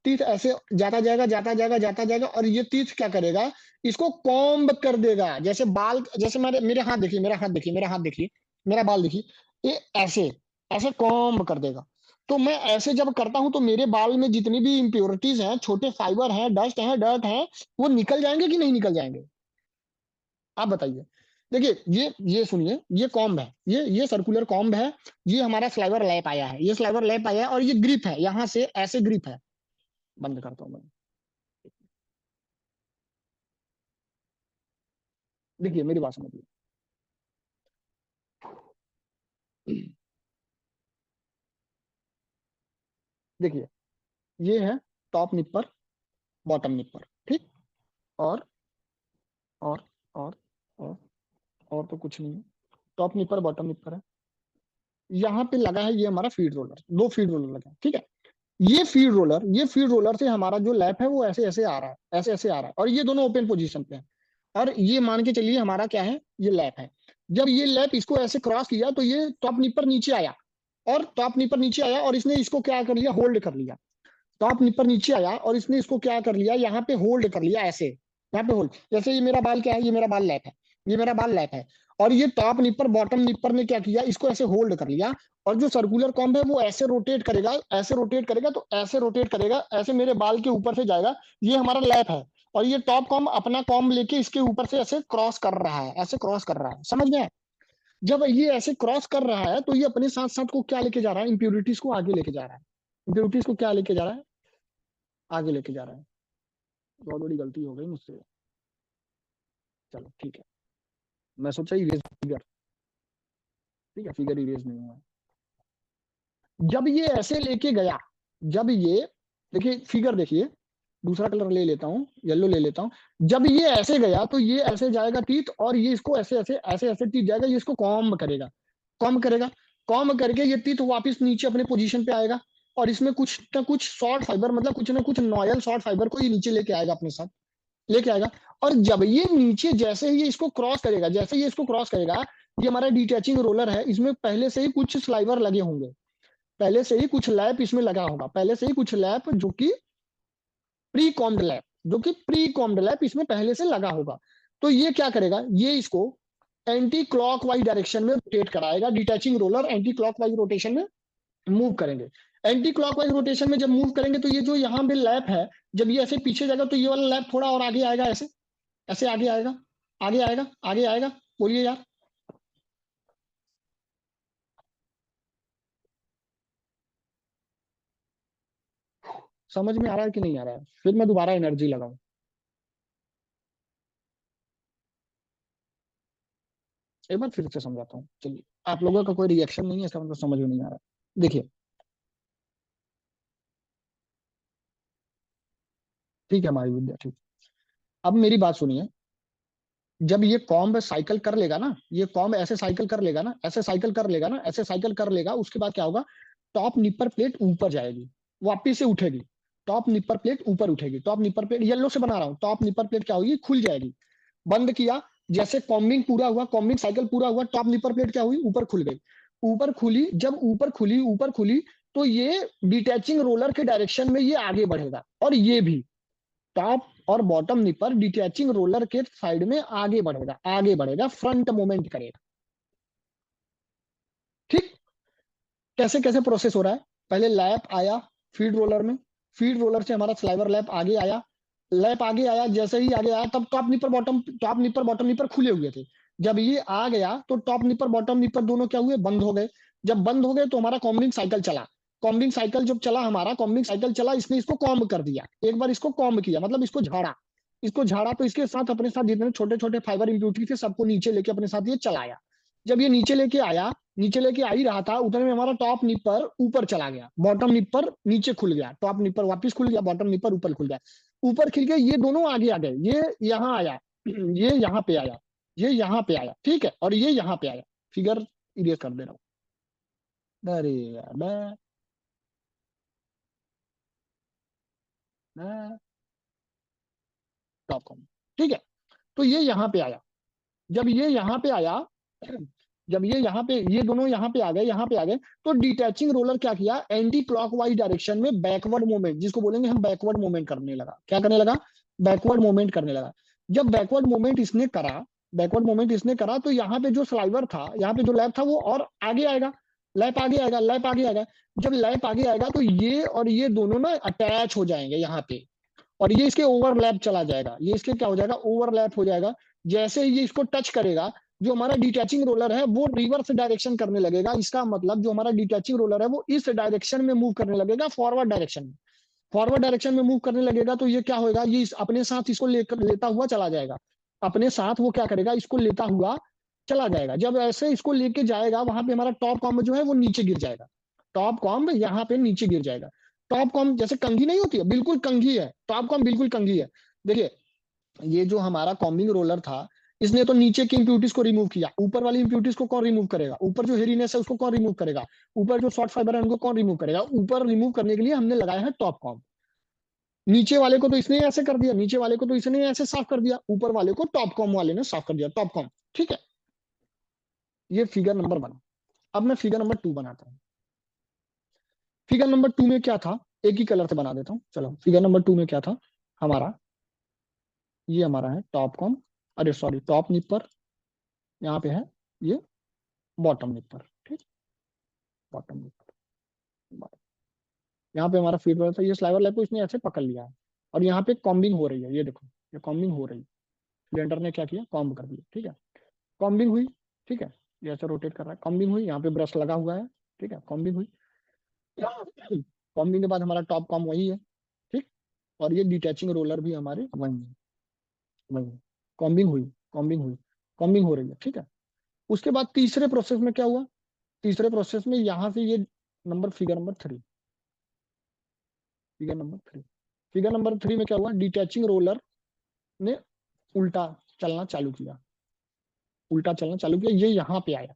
Speaker 1: तीथ ऐसे जाता जाएगा, जाता जाएगा, जाता जाएगा, और ये तीथ क्या करेगा, इसको कॉम्ब कर देगा। जैसे बाल, जैसे मेरे मेरे हाथ देखिए, मेरा हाथ देखिए, मेरा हाथ देखिए, मेरा बाल देखिए, ये ऐसे ऐसे कॉम्ब कर देगा। तो मैं ऐसे जब करता हूं तो मेरे बाल में जितनी भी इंप्योरिटीज हैं, छोटे फाइबर हैं, डस्ट हैं, डर्ट हैं, वो निकल जाएंगे कि नहीं निकल जाएंगे, आप बताइए। देखिए ये सुनिए, ये कॉम्ब है, ये सर्कुलर कॉम्ब है। ये हमारा स्लाइवर लैप आया है, ये स्लाइवर लैप आया है, और ये ग्रिप है, यहां से ऐसे ग्रिप है। बंद करता हूं मैं, देखिए मेरी बात समझिए। देखिए ये है टॉप निपर बॉटम निपर, ठीक। और और और और और तो कुछ नहीं है, टॉप निपर बॉटम निपर है। यहाँ पे लगा है ये हमारा फीड रोलर, दो फीड रोलर लगा है, ठीक है। ये फीड रोलर से हमारा जो लैप है वो ऐसे ऐसे आ रहा है, ऐसे ऐसे आ रहा है, और ये दोनों ओपन पोजीशन पे है। और ये मान के चलिए हमारा क्या है, ये लैप है। जब ये लैप इसको ऐसे क्रॉस किया तो ये टॉप निपर नीचे आया, और टॉप निपर नीचे आया और इसने इसको क्या कर लिया, होल्ड कर लिया। टॉप निपर नीचे आया और इसने इसको क्या कर लिया, यहाँ पे होल्ड कर लिया ऐसे, यहाँ पे होल्ड। जैसे ये मेरा बाल क्या है, ये मेरा बाल लैप है, ये मेरा बाल लैप है। और ये टॉप निपर बॉटम निपर ने क्या किया, इसको ऐसे होल्ड कर लिया। और जो सर्कुलर कॉम्ब है वो ऐसे रोटेट करेगा, ऐसे रोटेट करेगा, तो ऐसे रोटेट करेगा, ऐसे मेरे बाल के ऊपर से जाएगा। ये हमारा लैप है। और ये टॉप कॉम्ब अपना कॉम्ब लेके इसके ऊपर से ऐसे क्रॉस कर रहा है, ऐसे क्रॉस कर रहा है, समझ में आया? जब ये ऐसे क्रॉस कर रहा है तो ये अपने साथ साथ को क्या लेके जा रहा है, इंप्योरिटीज को आगे लेके जा रहा है। इंप्योरिटीज को क्या लेके जा रहा है, आगे लेके जा रहा है। बहुत बड़ी गलती हो गई मुझसे। चलो ठीक है, मैं सोचा इरेज फिगर, ठीक है, फिगर इरेज नहीं हुआ। जब ये ऐसे लेके गया, जब ये, देखिए फिगर देखिए, दूसरा कलर ले लेता हूँ, येलो ले लेता हूँ। जब ये ऐसे गया तो ये ऐसे जाएगा टीथ, और ये इसको ऐसे ऐसे ऐसे ऐसे टीथ जाएगा, ये इसको कॉम्ब करेगा, कॉम्ब करेगा। कॉम्ब करके ये टीथ वापस नीचे अपने पोजीशन पे आएगा। और इसमें कुछ ना कुछ शॉर्ट फाइबर, मतलब कुछ ना कुछ नॉयल शॉर्ट फाइबर को ये नीचे लेके आएगा, अपने साथ लेके आएगा। और जब ये नीचे, जैसे ही ये इसको क्रॉस करेगा, जैसे ये इसको क्रॉस करेगा, ये हमारा डिटैचिंग रोलर है, इसमें पहले से ही कुछ स्लाइवर लगे होंगे, पहले से ही कुछ लैप इसमें लगा होगा, पहले से ही कुछ लैप जो कि प्री कॉम्ड लैप, जो कि प्री कॉम्ड लैप इसमें पहले से लगा होगा। तो ये क्या करेगा, ये इसको एंटी क्लॉकवाइज डायरेक्शन में रोटेट कराएगा। Detaching roller anti clockwise rotation में मूव करेंगे। एंटी क्लॉकवाइज रोटेशन में जब मूव करेंगे तो ये जो यहाँ पे लैप है, जब ये ऐसे पीछे जाएगा तो ये वाला लैप थोड़ा और आगे आएगा, ऐसे ऐसे आगे आएगा, आगे आएगा, आगे आएगा। बोलिए यार, समझ में आ रहा है कि नहीं आ रहा है? फिर मैं दोबारा एनर्जी लगाऊं, एक बार फिर से समझाता हूँ, चलिए। आप लोगों का कोई रिएक्शन नहीं है, इसका मतलब समझ में नहीं आ रहा। देखिए, ठीक है हमारी विद्या, ठीक। अब मेरी बात सुनिए। जब ये कॉम्ब साइकिल कर लेगा ना, ये कॉम्ब ऐसे साइकिल कर लेगा ना, ऐसे साइकिल कर लेगा ना, ऐसे साइकिल कर लेगा, उसके बाद क्या होगा, टॉप निपर प्लेट ऊपर जाएगी, वापिस से उठेगी। टॉप निपर प्लेट ऊपर उठेगी, टॉप निपर प्लेट येलो से बना रहा हूँ, टॉप निपर प्लेट क्या होगी, खुल जाएगी। बंद किया, जैसे कॉम्बिंग पूरा हुआ, कॉम्बिंग साइकिल पूरा हुआ, टॉप निपर प्लेट क्या हुई, ऊपर खुल गई। ऊपर खुली, जब ऊपर खुली, तो ये डिटैचिंग रोलर के डायरेक्शन में ये आगे बढ़ेगा। और ये भी टॉप और बॉटम निपर डिटैचिंग रोलर के साइड में आगे बढ़ेगा, आगे बढ़ेगा, फ्रंट मूवमेंट करेगा, ठीक। कैसे कैसे प्रोसेस हो रहा है, पहले लैप आया फीड रोलर में, फीड रोलर से हमारा स्लाइवर लैप आगे आया, लैप आगे आया, जैसे ही आगे आया तब टॉप निपर बॉटम निपर खुले हुए थे। जब ये आ गया तो टॉप निपर बॉटम निपर दोनों क्या हुए, बंद हो गए। जब बंद हो गए तो हमारा कॉम्बिंग साइकिल चला। कॉम्बिंग साइकिल जब चला, हमारा कॉम्बिंग साइकिल चला, इसने इसको कॉम्ब कर दिया, एक बार इसको कॉम्ब किया, मतलब इसको झाड़ा। इसको झाड़ा तो इसके साथ, अपने साथ जितने छोटे छोटे फाइबर इम्प्यूरिटी थे सबको नीचे लेके अपने साथ ये चलाया। जब ये नीचे लेके आया, नीचे लेके आ ही रहा था, उतने में हमारा टॉप निपर ऊपर चला गया, बॉटम निपर नीचे खुल गया, टॉप निपर वापस खुल गया, बॉटम निपर ऊपर खुल गया। ऊपर खिल के ये दोनों आगे आ गए, ये यहाँ आया, ये यहाँ पे आया, ये यहाँ पे आया, ठीक है, और ये यहाँ पे आया। फिगर इरेज कर दे रहा हूँ। अरे यार, मैं टॉप कॉम, ठीक है। तो ये यहाँ पे आया, जब ये यहाँ पे आया, जब ये यहाँ पे, ये दोनों यहाँ पे आ गए, यहाँ पे आ गए, तो डिटैचिंग रोलर क्या किया, एंटी क्लॉकवाइज डायरेक्शन में बैकवर्ड मूवमेंट, जिसको बोलेंगे हम बैकवर्ड मूवमेंट करने लगा। क्या करने लगा, बैकवर्ड मूवमेंट करने लगा। जब बैकवर्ड मूवमेंट इसने करा, बैकवर्ड मूवमेंट इसने करा, तो यहाँ पे जो स्लाइवर था, यहाँ पे जो लैप था वो और आगे आएगा, लैप आगे आएगा, लैप आगे आएगा। जब लैप आगे आएगा तो ये और ये दोनों ना अटैच हो जाएंगे यहाँ पे, और ये इसके ओवरलैप चला जाएगा, ये इसके क्या हो जाएगा, ओवरलैप हो जाएगा। जैसे ही ये इसको टच करेगा, जो हमारा डिटैचिंग रोलर है वो रिवर्स डायरेक्शन करने लगेगा। इसका मतलब जो हमारा डिटैचिंग रोलर है वो इस डायरेक्शन में मूव करने लगेगा, फॉरवर्ड डायरेक्शन में। फॉरवर्ड डायरेक्शन में मूव करने लगेगा तो ये क्या होगा, ये अपने साथ इसको लेकर लेता हुआ चला जाएगा, अपने साथ वो क्या करेगा, इसको लेता हुआ चला जाएगा। जब ऐसे इसको लेके जाएगा, वहां पे हमारा टॉप कॉम्ब जो है वो नीचे गिर जाएगा, टॉप कॉम्ब यहाँ पे नीचे गिर जाएगा। टॉप कॉम जैसे कंघी नहीं होती है, बिल्कुल कंघी है, टॉप कॉम बिल्कुल कंघी है। देखिए ये जो हमारा कॉम्बिंग रोलर था, इसने तो नीचे की इंप्यूरिटीज को रिमूव किया, ऊपर वाली इंप्यूरिटीज को कौन रिमूव करेगा? ऊपर जो हेरीनेस है उसको कौन रिमूव करेगा? ऊपर जो शॉर्ट फाइबर है उनको कौन रिमूव करेगा? ऊपर रिमूव करने के लिए हमने लगाया है टॉप कॉम। नीचे वाले को तो इसने ऐसे कर दिया, नीचे वाले को तो इसने ऐसे साफ कर दिया, ऊपर वाले को टॉप कॉम वाले ने साफ कर दिया, टॉप कॉम। ठीक है, ये फिगर नंबर 1। अब मैं फिगर नंबर 2 बनाता हूँ। फिगर नंबर 2 में क्या था, एक ही कलर से बना देता हूँ। चलो फिगर नंबर 2 में क्या था हमारा, ये हमारा है टॉप कॉम, अरे सॉरी टॉप निपर, यहाँ पे है ये बॉटम निपर। ठीक, बॉटम निपर, यहाँ पे हमारा फीड था, ये स्लाइवर लैब को इसने ऐसे पकड़ लिया है, और यहाँ पे कॉम्बिंग हो रही है, ये देखो ये कॉम्बिंग हो रही है, सिलेंडर ने क्या किया, कॉम्ब कर दिया। ठीक है, कॉम्बिंग हुई। ठीक है, ये ऐसे रोटेट कर रहा है, कॉम्बिंग हुई, यहाँ पे ब्रश लगा हुआ है। ठीक है, कॉम्बिंग हुई। कॉम्बिंग के बाद हमारा टॉप कॉम वही है। ठीक, और ये डिटैचिंग रोलर भी हमारे वही है, वही है। कॉम्बिंग हुई, कॉम्बिंग हुई, कॉम्बिंग हो रही है। ठीक है, उसके बाद तीसरे प्रोसेस में क्या हुआ, तीसरे प्रोसेस में यहाँ से ये number, figure number 3, figure number 3, figure number 3 में क्या हुआ, डिटैचिंग रोलर ने उल्टा चलना चालू किया, उल्टा चलना चालू किया, ये यहाँ पे आया,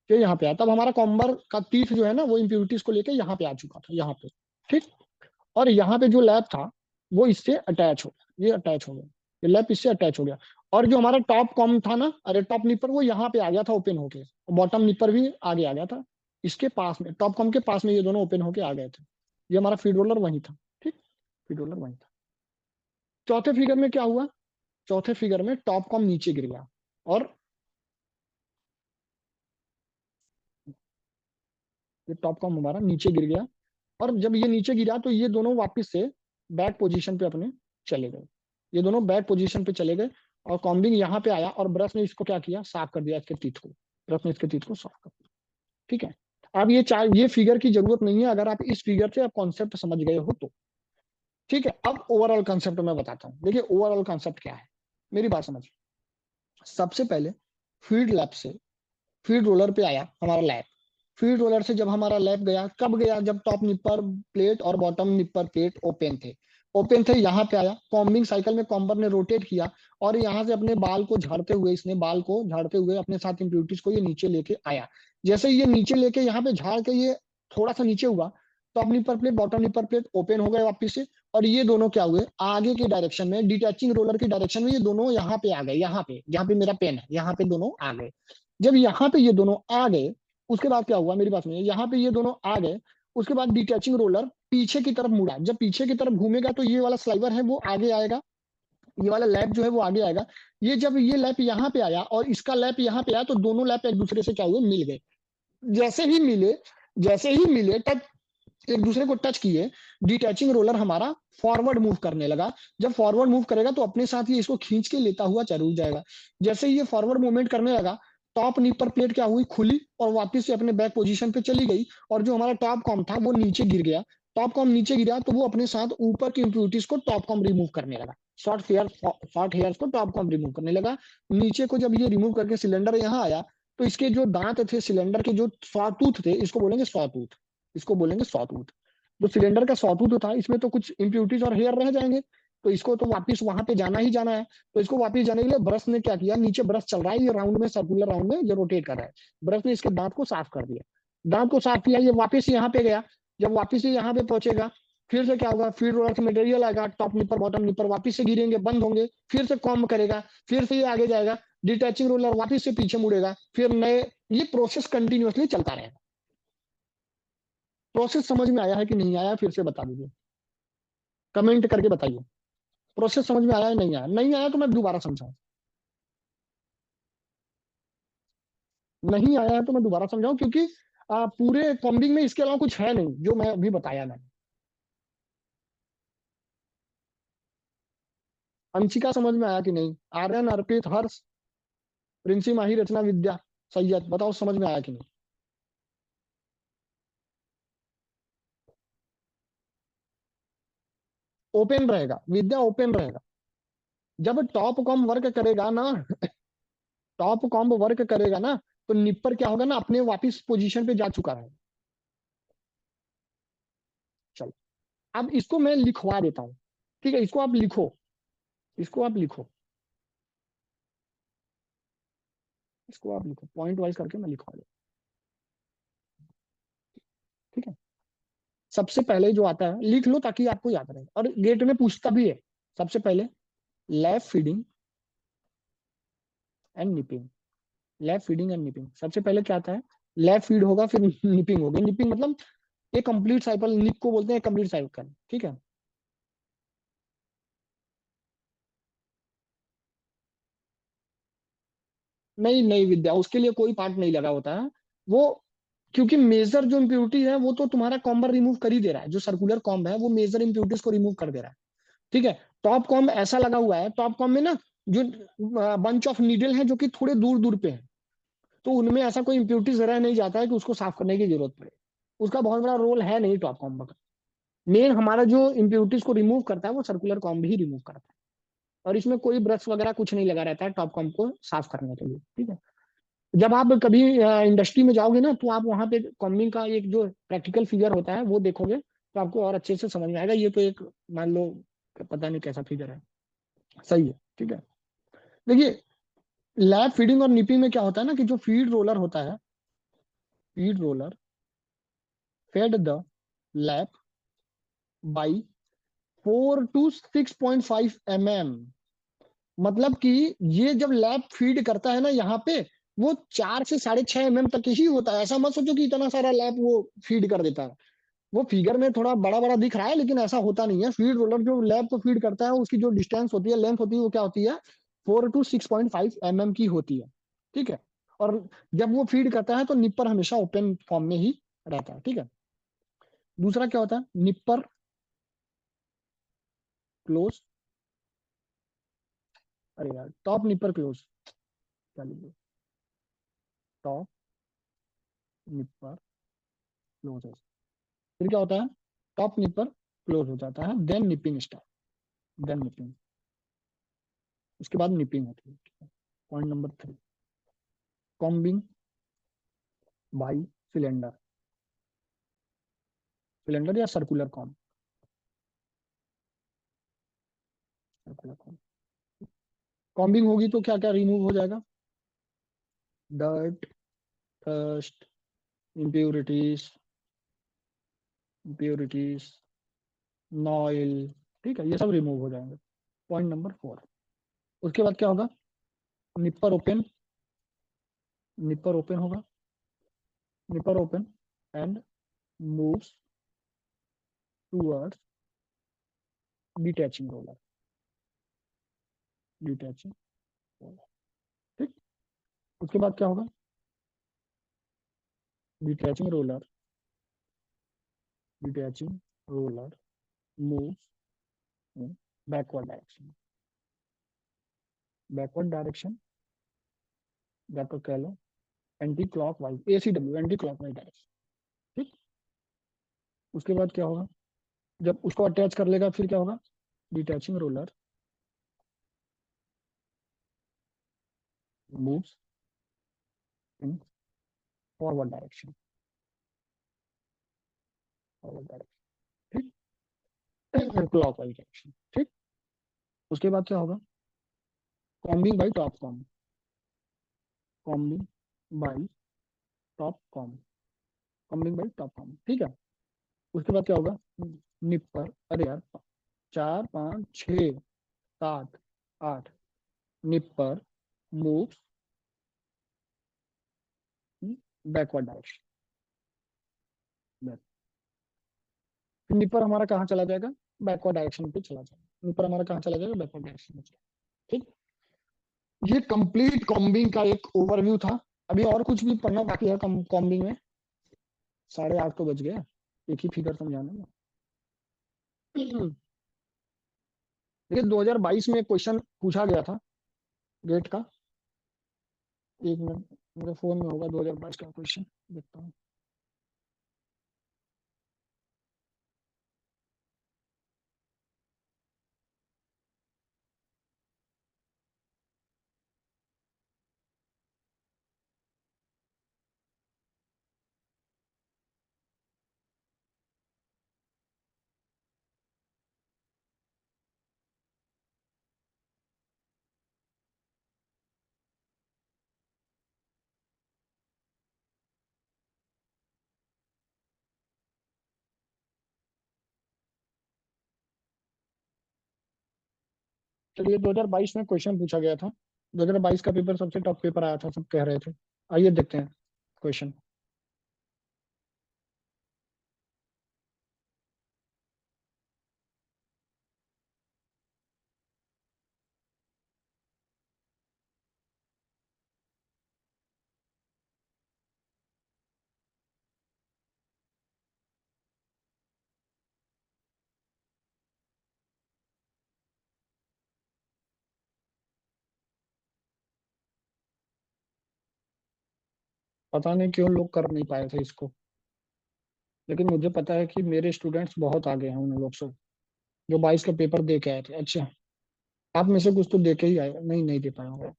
Speaker 1: ये यहाँ पे आया। तब हमारा कॉम्बर का टीथ जो है ना, वो इंप्यूरिटीज को लेके यहाँ पे आ चुका था, यहाँ पे। ठीक, और यहाँ पे जो लैब था वो इससे अटैच हो गया, ये अटैच हो गया, ये लैब इससे अटैच हो गया। और जो हमारा टॉप कॉम था ना, अरे टॉप निपर, वो यहाँ पे आ गया था ओपन होके, बॉटम निपर भी आगे आ गया था इसके पास में, टॉप कॉम के पास में ये दोनों ओपन होके आ गए थे। ये हमारा फीड रोलर वहीं था। ठीक, फीड रोलर वहीं था। चौथे फिगर में क्या हुआ, चौथे फिगर में टॉप कॉम नीचे गिर गया, और ये टॉप कॉम हमारा नीचे गिर गया। और जब ये नीचे गिरा तो ये दोनों वापस से बैक पोजीशन पे अपने चले गए, ये दोनों बैक पोजीशन पे चले गए। और कॉम्बिंग यहाँ पे आया, और ब्रश ने इसको क्या किया, साफ कर दिया, इसके टीथ को, ब्रश ने इसके टीथ को साफ कर दिया। ठीक है, अब ये फिगर की जरूरत नहीं है अगर आप इस फिगर से आप कॉन्सेप्ट समझ गए हो तो। ठीक है, अब ओवरऑल कॉन्सेप्ट मैं बताता हूँ। देखिए ओवरऑल कॉन्सेप्ट क्या है, मेरी बात समझिए। सबसे पहले फीड लैब से फीड रोलर पे आया हमारा लैब, फीड रोलर से जब हमारा लैब गया, कब गया, जब टॉप निपर प्लेट और बॉटम निपर प्लेट ओपन थे, ओपन थे, यहाँ पे आया, कॉम्बिंग साइकिल में कॉम्बर ने रोटेट किया, और यहाँ से अपने बाल को झाड़ते हुए, इसने बाल को झाड़ते हुए अपने साथ इंप्यूरिटीज को ये नीचे लेके आया। जैसे ये नीचे लेके यहाँ पे झाड़ के ये थोड़ा सा नीचे हुआ, top nipper plate bottom nipper plate open हो गए वापिस से, और ये दोनों क्या हुए, आगे के डायरेक्शन में, डिटैचिंग रोलर की डायरेक्शन में ये दोनों यहाँ पे आ गए, यहाँ पे जहाँ पे मेरा पेन है, यहाँ पे दोनों आ गए। जब यहाँ पे ये दोनों आ गए, उसके बाद क्या हुआ, मेरी बात सुनिए, यहाँ पे ये दोनों आ गए, उसके बाद डिटैचिंग रोलर पीछे की तरफ मुड़ा, जब पीछे की तरफ घूमेगा तो ये वाला स्लाइवर है वो आगे आएगा, ये वाला लैप जो है वो आगे आएगा। ये जब ये लैप यहाँ पे आया और इसका लैप यहाँ पे आया, तो दोनों लैप एक दूसरे से क्या हुए, मिल गए। जैसे ही मिले, जैसे ही मिले तब एक दूसरे को टच किए, डिटैचिंग रोलर हमारा फॉरवर्ड मूव करने लगा। जब फॉरवर्ड मूव करेगा तो अपने साथ ही इसको खींच के लेता हुआ जरूर जाएगा। जैसे ही ये फॉरवर्ड मूवमेंट करने लगा, टॉप निपर प्लेट क्या हुई, खुली, और वापस से अपने बैक पोजीशन पे चली गई, और जो हमारा टॉप कॉम था वो नीचे गिर गया। टॉप कॉम नीचे गिरा तो वो अपने साथ ऊपर की इंप्यूरिटीज को टॉप कॉम रिमूव करने लगा, शॉर्ट हेयर को टॉप कॉम रिमूव करने लगा। नीचे को जब ये रिमूव करके सिलेंडर यहाँ आया, तो इसके जो दांत थे सिलेंडर के, जो सॉटूथ थे, इसको बोलेंगे सॉटूथ, इसको बोलेंगे सॉटूथ। जो सिलेंडर का सॉटूथ था, इसमें तो कुछ इंप्यूरिटीज और हेयर रह जाएंगे, तो इसको तो वापस वहां पे जाना ही जाना है। तो इसको वापस जाने के लिए ब्रश ने क्या किया, नीचे ब्रश चल रहा है, ये राउंड में, सर्कुलर राउंड में ये रोटेट कर रहा है, ब्रश ने इसके दांत को साफ कर दिया, दांत को साफ किया, ये वापस यहाँ पे गया। जब वापस ये यहाँ पे पहुंचेगा, फिर से क्या होगा, फीड रोलर से मटेरियल आएगा, टॉप निपर बॉटम निपर वापस से गिरेंगे, बंद होंगे, फिर से कॉम्ब करेगा, फिर से ये आगे जाएगा, डिटैचिंग रोलर वापस से पीछे मुड़ेगा, फिर नए, ये प्रोसेस कंटिन्यूअसली चलता रहेगा। प्रोसेस समझ में आया है कि नहीं आया, फिर से बता दीजिए, कमेंट करके बताइए, प्रोसेस समझ में आया है, नहीं आया, नहीं आया तो मैं दोबारा समझाऊं, नहीं आया है तो मैं दोबारा समझाऊं, क्योंकि पूरे कॉम्बिंग में इसके अलावा कुछ है नहीं जो मैं अभी बताया मैंने। अंशिका समझ में आया कि नहीं, आर्यन, अर्पित, हर्ष, प्रिंसी, माही, रचना, विद्या, सैयद, बताओ समझ में आया कि नहीं। ओपन रहेगा विद्या, ओपन रहेगा। जब टॉप कॉम वर्क करेगा ना, टॉप कॉम वर्क करेगा ना, तो निपर क्या होगा ना, अपने वापिस पोजीशन पे जा चुका है। चलो, अब इसको मैं लिखवा देता हूँ, ठीक है, इसको आप लिखो, इसको आप लिखो, इसको आप लिखो, पॉइंट वाइज करके मैं लिखवा देता हूँ, ठीक है। सबसे पहले जो आता है लिख लो ताकि आपको याद रहे, और गेट में पूछता भी है। सबसे पहले lab feeding and nipping, lab feeding and nipping, सबसे पहले क्या आता है, लैब फीड होगा, फिर निपिंग होगी। निपिंग मतलब ये कंप्लीट साइकिल, निप को बोलते हैं कंप्लीट साइकिल, ठीक है। नहीं नहीं विद्या, उसके लिए कोई पार्ट नहीं लगा होता है वो, क्योंकि मेजर जो इम्प्योरिटी है वो तो तुम्हारा कॉम्बर रिमूव कर ही दे रहा है, जो सर्कुलर कॉम्ब है वो मेजर इम्प्योरिटीज को रिमूव कर दे रहा है, ठीक है। टॉप कॉम्ब ऐसा लगा हुआ है, टॉप कॉम्ब में ना जो बंच ऑफ नीडल है जो कि थोड़े दूर दूर पे है, तो उनमें ऐसा कोई इम्प्योरिटीज रह नहीं जाता है कि उसको साफ करने की जरूरत पड़े। उसका बहुत बड़ा रोल है नहीं टॉप कॉम्ब का। मेन हमारा जो इम्प्योरिटीज को रिमूव करता है वो सर्कुलर कॉम्ब ही रिमूव करता है, और इसमें कोई ब्रश वगैरह कुछ नहीं लगा रहता है टॉप कॉम्ब को साफ करने के लिए, ठीक है। जब आप कभी इंडस्ट्री में जाओगे ना, तो आप वहां पे कॉम्बिंग का एक जो प्रैक्टिकल फिगर होता है वो देखोगे, तो आपको और अच्छे से समझ में आएगा। ये तो एक मान लो पता नहीं कैसा फिगर है, सही है, ठीक है। देखिए, लैब फीडिंग और निपिंग में क्या होता है ना, कि जो फीड रोलर होता है, feed roller fed the lap by 4 to 6.5 mm, मतलब कि ये जब लैब फीड करता है ना यहाँ पे, वो 4 से 6.5 mm तक ही होता है। ऐसा मत सोचो कि इतना सारा लैब वो फीड कर देता है। वो फिगर में थोड़ा बड़ा बड़ा दिख रहा है, लेकिन ऐसा होता नहीं है। फीड रोलर जो लैब को फीड करता है उसकी जो डिस्टेंस होती है, लेंथ होती है, वो क्या होती है, 4 to 6.5 mm की होती है, ठीक है। और जब वो फीड करता है तो निपर हमेशा ओपन फॉर्म में ही रहता है, ठीक है। दूसरा क्या होता है, निपर क्लोज, अरे यार टॉप निपर क्लोज, क्या लीजिए, टॉप निपर क्लोज है। फिर क्या होता है, टॉप निपर क्लोज हो जाता है, then nipping start, then nipping, उसके बाद निपिंग होती है। Point number 3, combing by cylinder, cylinder या circular comb, circular comb. Combing होगी तो क्या क्या रिमूव हो जाएगा, dirt, dust, impurities, impurities, noil, ठीक है, ये सब रिमूव हो जाएंगे। पॉइंट नंबर 4, उसके बाद क्या होगा, निपर ओपन, निपर ओपन होगा, nipper open and moves towards detaching roller, detaching roller, ठीक। उसके बाद क्या होगा, detaching roller, detaching roller moves in backward direction, backward direction या तो कह लो anticlockwise, ACW, anticlockwise direction, ठीक। उसके बाद क्या होगा, जब उसको अटैच कर लेगा फिर क्या होगा, detaching roller moves in forward direction, forward direction, ठीक, क्लॉक वाइज डायरेक्शन, ठीक। उसके बाद क्या होगा, combing by top com, combing by top com, combing by top com, ठीक है। उसके बाद क्या होगा, निपर, अरे यार, 4 5 6 7 8, निपर मूव्स बैकवर्ड डायरेक्शन, निपर हमारा कहाँ चला जाएगा, बैकवर्ड डायरेक्शन पे चला जाएगा, निपर हमारा कहाँ चला जाएगा, बैकवर्ड डायरेक्शन में चला, ठीक। ये कंप्लीट कॉम्बिंग का एक ओवरव्यू था। अभी और कुछ भी पढ़ना बाकी है कॉम्बिंग में, 8:30 तो बज गए एक ही फिगर समझाने में। देखिए 2022 में क्वेश्चन पूछा गया था गेट का, एक मिनट, मेरे फोन में होगा 2022 का क्वेश्चन, देखता हूँ। चलिए 2022 में क्वेश्चन पूछा गया था। 2022 का पेपर सबसे टफ पेपर आया था, सब कह रहे थे। आइए देखते हैं क्वेश्चन। पता नहीं क्यों लोग कर नहीं पाए थे इसको, लेकिन मुझे पता है कि मेरे स्टूडेंट्स बहुत आगे हैं उन लोग से, जो 22 का पेपर दे के आए थे। अच्छा, आप में से कुछ तो दे के ही आए, नहीं नहीं दे पाए होंगे।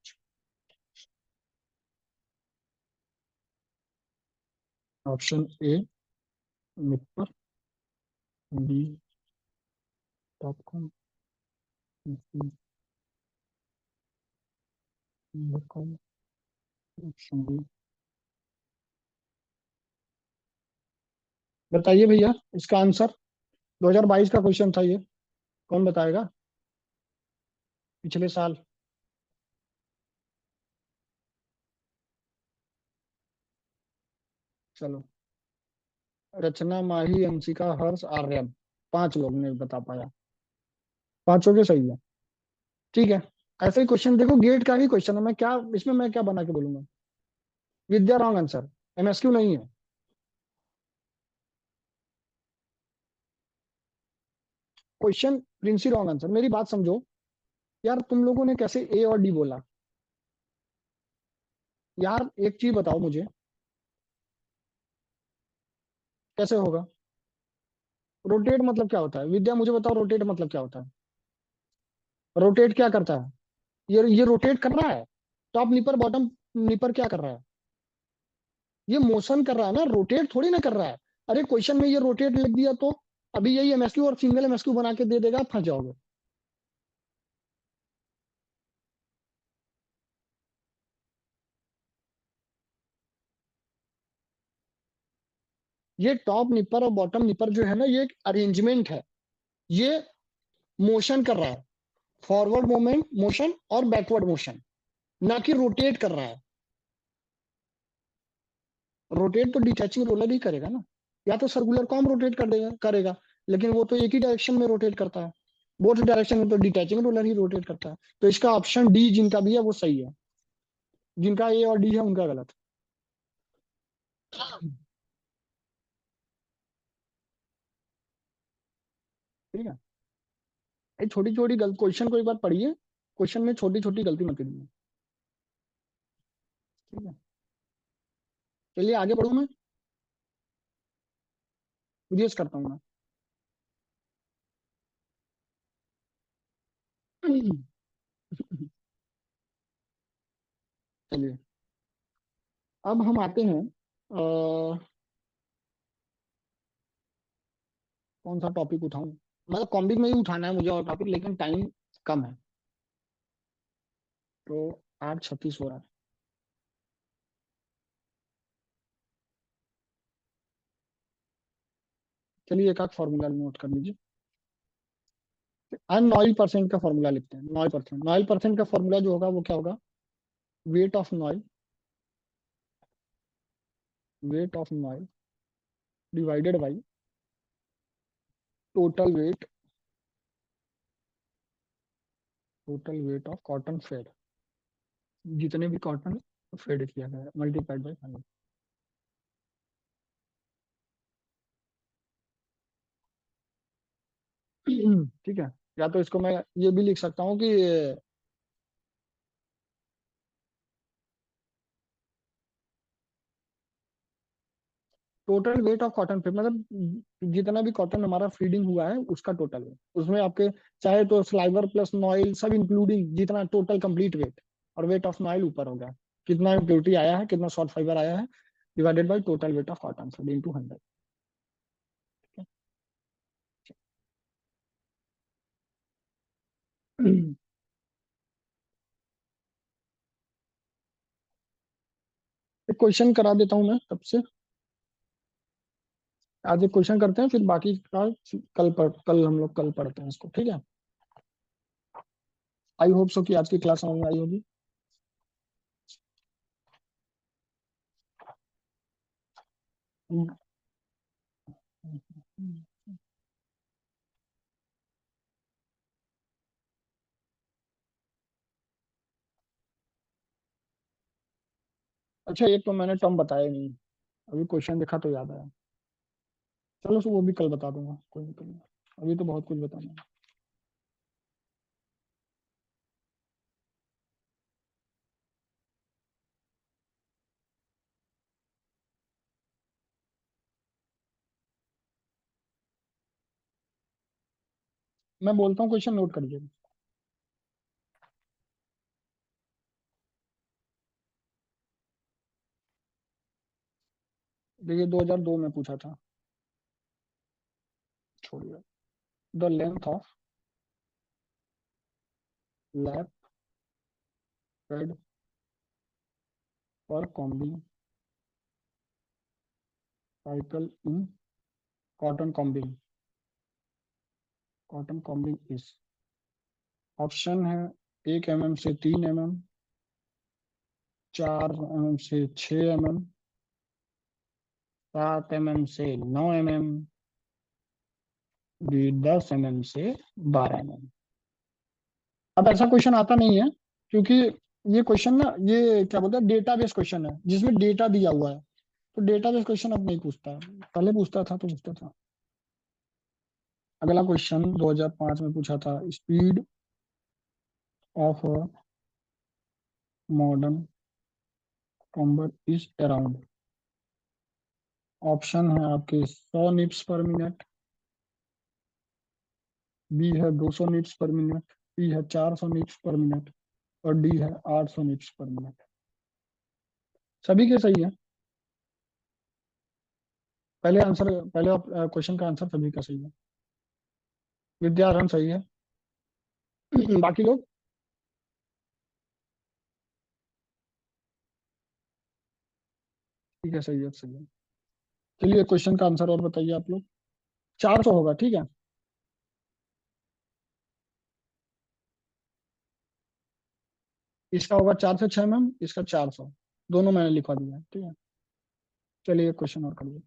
Speaker 1: Option A nipper, B top comb, C comb, option D. बताइए भैया इसका आंसर। 2022 का क्वेश्चन था ये, कौन बताएगा? पिछले साल। चलो, रचना, माही, अंशिका, हर्ष, आर्यन, 5 लोग ने बता पाया। पांचों के सही है। ठीक है। ऐसे ही क्वेश्चन देखो, गेट का ही क्वेश्चन है, मैं क्या इसमें मैं क्या बना के बोलूंगा? विद्या रॉन्ग आंसर, एमएसक्यू नहीं है। क्वेश्चन प्रिंसी रॉन्ग आंसर, मेरी बात समझो। यार तुम लोगों ने कैसे ए और डी बोला? यार एक चीज बताओ मुझे, कैसे होगा? रोटेट मतलब क्या होता है? विद्या मुझे बताओ, रोटेट मतलब क्या होता है? रोटेट क्या करता है? ये रोटेट कर रहा है। टॉप निपर, बॉटम निपर क्या कर रहा है? ये मोशन कर रहा है ना, रोटेट थोड़ी ना कर रहा है। अरे क्वेश्चन में ये रोटेट लिख दिया तो अभी यही एमएसक्यू और सिंगल एमएसक्यू बना के दे देगा, आप फंस जाओगे। ये टॉप निपर और बॉटम निपर जो है ना, ये एक अरेंजमेंट है। ये मोशन कर रहा है, फॉरवर्ड मोमेंट मोशन और बैकवर्ड मोशन, ना कि रोटेट कर रहा है। रोटेट तो डिटैचिंग रोलर ही करेगा ना, या तो सर्कुलर को हम रोटेट कर देगा करेगा, लेकिन वो तो एक ही डायरेक्शन में रोटेट करता है। बोथ डायरेक्शन में तो डिटैचिंग रोलर ही रोटेट करता है। तो इसका ऑप्शन डी जिनका भी है वो सही है, जिनका ए और डी है उनका गलत। ठीक है। ये छोटी छोटी गलत क्वेश्चन को एक बार पढ़िए, क्वेश्चन में छोटी छोटी गलती मत करिए। ठीक है। चलिए आगे बढ़ू मैं, वीडियोस करता हूँ मैं। चलिए, अब हम आते हैं कौन सा टॉपिक उठाऊं? मतलब कॉम्बिक में ही उठाना है मुझे और टॉपिक, लेकिन टाइम कम है। तो 8:36 हो रहा है। चलिए एक आध फॉर्मूला नोट कर लीजिए। नॉइल परसेंट का फॉर्मूला लिखते हैं। नॉइल परसेंट का फॉर्मूला जो होगा वो क्या होगा? Weight of noil, weight of noil divided by total weight, total weight of cotton fed, जितने भी कॉटन फेड किया गया है, मल्टीप्लाइड बाई 100। ठीक है। या तो इसको मैं ये भी लिख सकता हूँ कि total weight of cotton feed, मतलब जितना भी कॉटन हमारा फीडिंग हुआ है उसका टोटल वेट, उसमें आपके चाहे तो स्लाइवर प्लस नॉइल सब इंक्लूडिंग जितना टोटल कंप्लीट वेट, और वेट ऑफ नॉइल ऊपर हो गया, कितना इम्प्योरिटी आया है, कितना शॉर्ट फाइबर आया है, divided by total weight of cotton feed into 100। एक क्वेश्चन करा देता हूँ मैं तब से। आज एक क्वेश्चन करते हैं, फिर बाकी का कल हम लोग कल पढ़ते हैं इसको, ठीक है? आई होप सो कि आज की क्लास समझ में आई होगी। हम्म, अच्छा, एक तो मैंने टर्म बताया नहीं, अभी क्वेश्चन देखा तो याद आया। चलो सो वो भी कल बता दूंगा, कोई दिक्कत नहीं। अभी तो बहुत कुछ बताना है। मैं बोलता हूँ, क्वेश्चन नोट करिए। देखिए 2002 में पूछा था, छोड़िए। The length of lap thread per combing cycle in cotton combing, cotton combing is. Option है 1 mm से 3 mm, 4 mm से 6 mm, 7 mm से 9 mm, बी 10 mm से 12 mm। अब ऐसा क्वेश्चन आता नहीं है, क्योंकि ये क्वेश्चन ना, ये क्या बोलते हैं, डेटा बेस क्वेश्चन है जिसमें डेटा दिया हुआ है। तो डेटा बेस क्वेश्चन अब नहीं पूछता है, पहले पूछता था तो पूछता था। अगला क्वेश्चन 2005 में पूछा था, speed of modern combat is around. Option है आपके 100 निप्स पर मिनट, बी है 200 निप्स पर मिनट, सी है 400 निप्स पर मिनट, और डी है 800 निप्स पर मिनट। सभी के सही है। पहले आंसर, पहले क्वेश्चन का आंसर सभी का सही है। विद्यारण सही है। बाकी लोग, ठीक है, सही है, सही है। चलिए क्वेश्चन का आंसर और बताइए आप लोग। 400 होगा, ठीक है। इसका होगा 4 से 6 mm, इसका 400। दोनों मैंने लिखवा दिया है, ठीक है। चलिए क्वेश्चन और करिए।